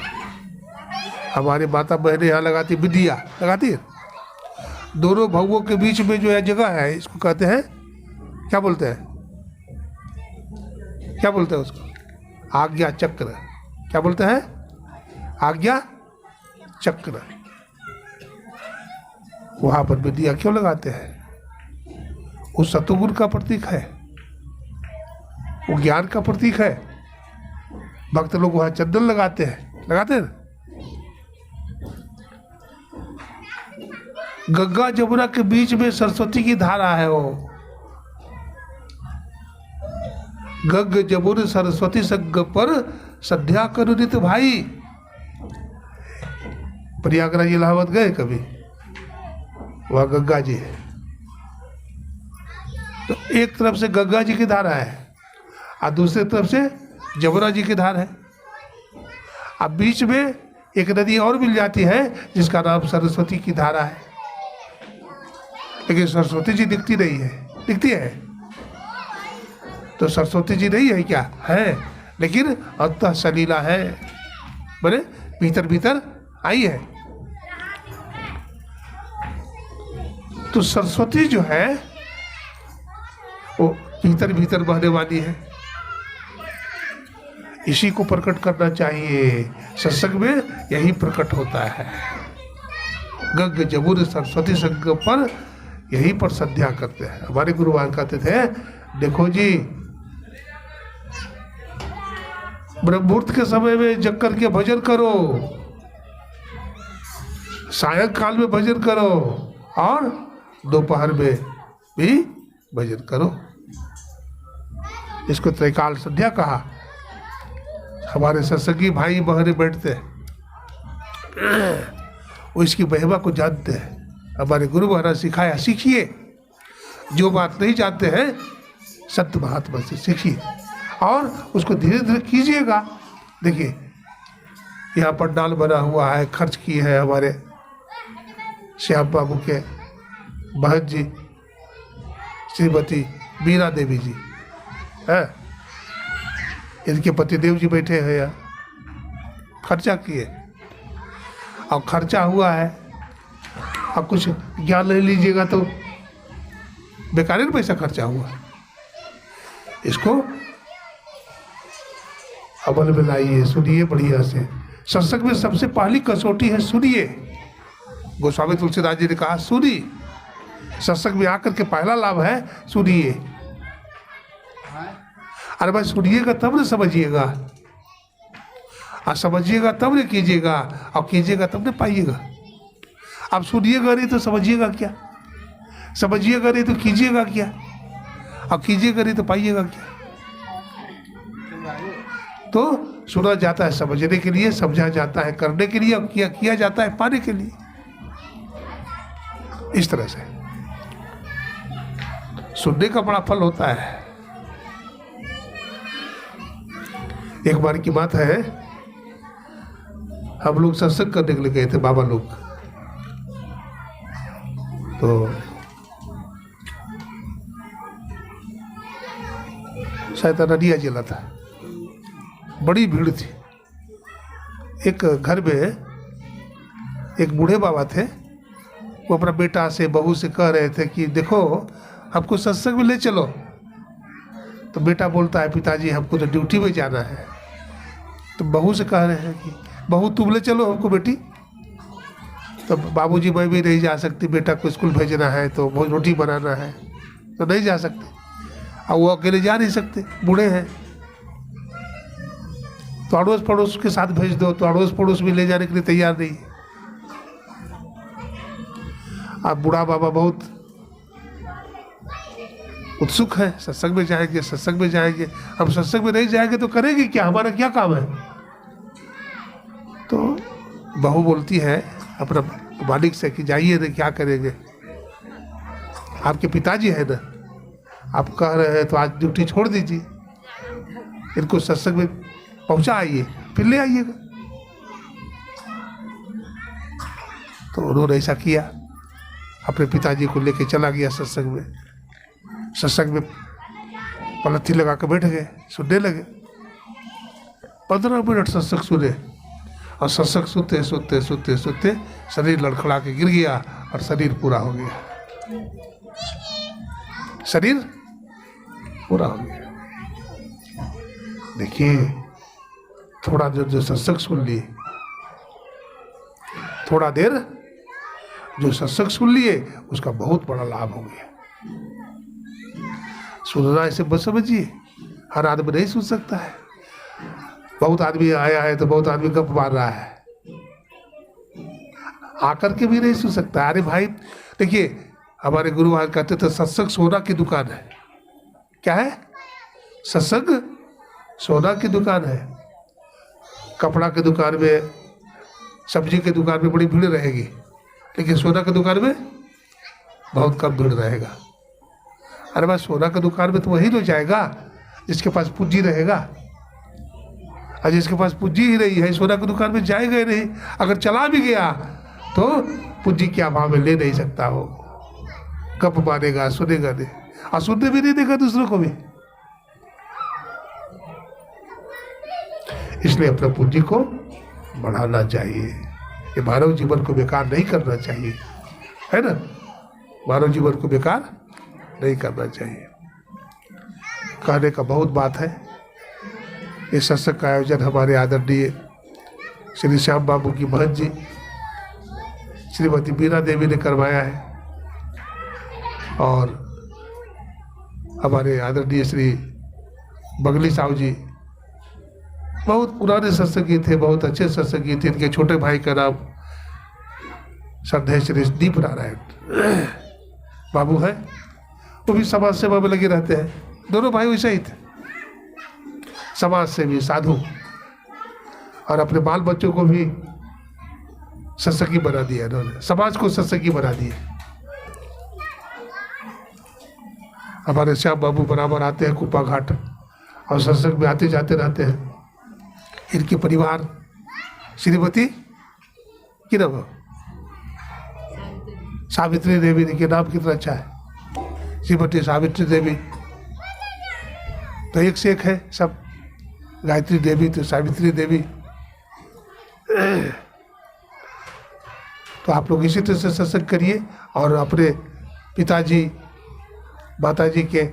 हमारी माता बहनें यहाँ लगाती, विद्या लगाती है। दोनों भवों के बीच में जो है जगह है, इसको कहते हैं, क्या बोलते हैं? क्या बोलते हैं उसको? आज्ञा चक्र। क्या बोलते हैं? आज्ञा चक्र। वहां पर विद्या क्यों लगाते हैं? वो सतुगुण का प्रतीक है, वो ज्ञान का प्रतीक है। भक्त लोग वहां चंदन लगाते हैं, लगाते हैं। गंगा जमुना के बीच में सरस्वती की धारा है। वो गंग जमुन सरस्वती संग पर संध्या करो नित भाई। प्रयागराज इलाहाबाद गए कभी? वह गंगा जी है। तो एक तरफ से गंगा जी की धारा है और दूसरी तरफ से जमुना जी की धार है। अब बीच में एक नदी और मिल जाती है जिसका नाम सरस्वती की धारा है। लेकिन सरस्वती जी दिखती नहीं है, दिखती है तो सरस्वती जी नहीं है क्या? है, लेकिन अंतः सलीला है, बोले भीतर भीतर आई है। तो सरस्वती जो है वो भीतर भीतर बहने वाली है। इसी को प्रकट करना चाहिए। सत्संग में यही प्रकट होता है। गंग जमुन सरस्वती संग पर यही पर संध्या करते हैं। हमारे गुरु महाराज कहते थे, देखो जी ब्रह्ममुहूर्त के समय में जग करके भजन करो, सायंकाल में भजन करो और दोपहर में भी भजन करो। इसको त्रैकाल संध्या कहा। हमारे सत्संगी भाई बहने बैठते हैं, वो इसकी महिमा को जानते हैं। हमारे गुरु महाराज सिखाया, सीखिए। जो बात नहीं जानते हैं संत महात्मा से सीखिए और उसको धीरे धीरे कीजिएगा। देखिए यहाँ पंडाल बना हुआ है, खर्च किए हैं हमारे श्याम बाबू के बहन जी श्रीमती बीना देवी जी हैं, इनके पतिदेव जी बैठे हैं यहाँ, खर्चा किए और खर्चा हुआ है। अब कुछ ज्ञान ले लीजिएगा तो बेकार ही पैसा खर्चा हुआ। इसको अमल में लाइए, सुनिए बढ़िया से। सत्संग में सबसे पहली कसौटी है सुनिए। गोस्वामी तुलसीदास जी ने कहा सुनी। सत्संग में आकर के पहला लाभ है सुनिए। अरे भाई सुनिएगा तब न समझिएगा, और समझिएगा तब न कीजिएगा, और कीजिएगा तब न पाइएगा। आप सुनिएगा नहीं तो समझिएगा क्या, समझिएगा नहीं तो कीजिएगा क्या, और कीजिएगा नहीं तो पाइएगा क्या। तो सुना जाता है समझने के लिए, समझा जाता है करने के लिए, और किया जाता है पाने के लिए। इस तरह से सुनने का बड़ा फल होता है। एक बार की बात है, हम लोग सत्संग करने के लिए गए थे बाबा लोग। तो शायद नदिया जिला था, बड़ी भीड़ थी। एक घर में एक बूढ़े बाबा थे, वो अपना बेटा से बहू से कह रहे थे कि देखो हमको सत्संग में ले चलो। तो बेटा बोलता है पिताजी हमको तो ड्यूटी में जाना है। तो बहू से कह रहे हैं कि बहू तुम ले चलो हमको बेटी। तो बाबूजी मैं भी नहीं जा सकती, बेटा को स्कूल भेजना है, तो बहुत रोटी बनाना है, तो नहीं जा सकते। और वो अकेले जा नहीं सकते, बूढ़े हैं। तो अड़ोस पड़ोस के साथ भेज दो, तो अड़ोस पड़ोस भी ले जाने के लिए तैयार नहीं। अब बूढ़ा बाबा बहुत उत्सुक है, सत्संग में जाएंगे, सत्संग में जाएंगे। हम सत्संग में नहीं जाएंगे तो करेंगे क्या, हमारा क्या काम है। तो बहू बोलती है अपना मालिक से कि जाइए ना, क्या करेंगे, आपके पिताजी है ना, आप कह रहे हैं तो आज ड्यूटी छोड़ दीजिए, इनको सत्संग में पहुंचा आइए, फिर ले आइएगा। तो उन्होंने ऐसा किया, अपने पिताजी को लेके चला गया सत्संग में। सत्संग में पलथी लगा के बैठ गए, सुनने लगे। 15 मिनट सत्संग सुने, और सत्संग सुनते सुनते सुनते सुनते शरीर लड़खड़ा के गिर गया, और शरीर पूरा हो गया, शरीर पूरा हो गया। देखिए थोड़ा देर जो सत्संग सुन लिए, थोड़ा देर जो सत्संग सुन लिए, उसका बहुत बड़ा लाभ हो गया। सुनना ऐसे बस समझिए, हर आदमी नहीं सुन सकता है। बहुत आदमी आया है तो बहुत आदमी गप मार रहा है, आकर के भी नहीं सुन सकता। अरे भाई देखिए, हमारे गुरु महाराज कहते थे सत्संग सोना की दुकान है। क्या है? सत्संग सोना की दुकान है। कपड़ा की दुकान में, सब्जी की दुकान में बड़ी भीड़ रहेगी, लेकिन सोना की दुकान में बहुत कम भीड़ रहेगा। अरे भाई सोना की दुकान में तो वही तो जाएगा जिसके पास पूंजी रहेगा, और जिसके पास पूंजी ही नहीं है सोना की दुकान में जाएगा ही नहीं। अगर चला भी गया तो पूंजी के अभाव में ले नहीं सकता, वो कब मानेगा, सुनेगा नहीं, और सुनने भी नहीं देगा दूसरों को भी। इसलिए अपने पूंजी को बढ़ाना चाहिए। ये मानव जीवन को बेकार नहीं करना चाहिए, है ना। मानव जीवन को बेकार नहीं करना चाहिए। कहने का बहुत बात है। इस सत्संग का आयोजन हमारे आदरणीय श्री श्याम बाबू की बहन जी श्रीमती बीना देवी ने करवाया है, और हमारे आदरणीय श्री बगली साहू जी बहुत पुराने सत्संगी थे, बहुत अच्छे सत्संगी थे। इनके छोटे भाई का नाम श्रद्धेय श्री दीप नारायण बाबू है, वो भी समाज सेवा में लगे रहते हैं। दोनों भाई वैसे ही थे, समाज सेवी साधु, और अपने बाल बच्चों को भी सत्संगी बना दिया इन्होंने, समाज को सत्संगी बना दिया। हमारे श्याम बाबू बराबर आते हैं कुप्पा घाट, और सत्संग में आते जाते रहते हैं। इनके परिवार श्रीमती की नाम है? सावित्री देवी। देखिए नाम कितना अच्छा है, श्रीमती सावित्री देवी। तो एक से एक है सब, गायत्री देवी तो सावित्री देवी। तो आप लोग इसी तरह से सत्संग करिए और अपने पिताजी माताजी के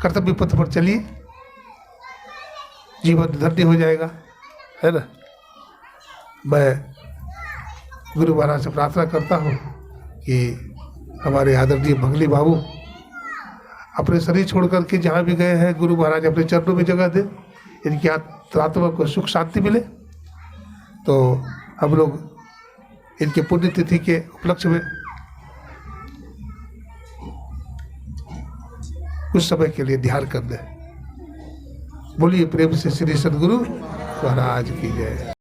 कर्तव्य पथ पर चलिए, जीवन धन्य हो जाएगा, है ना। मैं गुरु महाराज से प्रार्थना करता हूँ कि हमारे आदरणीय मंगली बाबू अपने शरीर छोड़ करके जहाँ भी गए हैं, गुरु महाराज अपने चरणों में जगह दे, इनकी आत्मा को सुख शांति मिले। तो हम लोग इनके पुण्यतिथि के उपलक्ष्य में कुछ समय के लिए ध्यान कर दें। बोलिए प्रेम से श्री सद्गुरु महाराज की जय।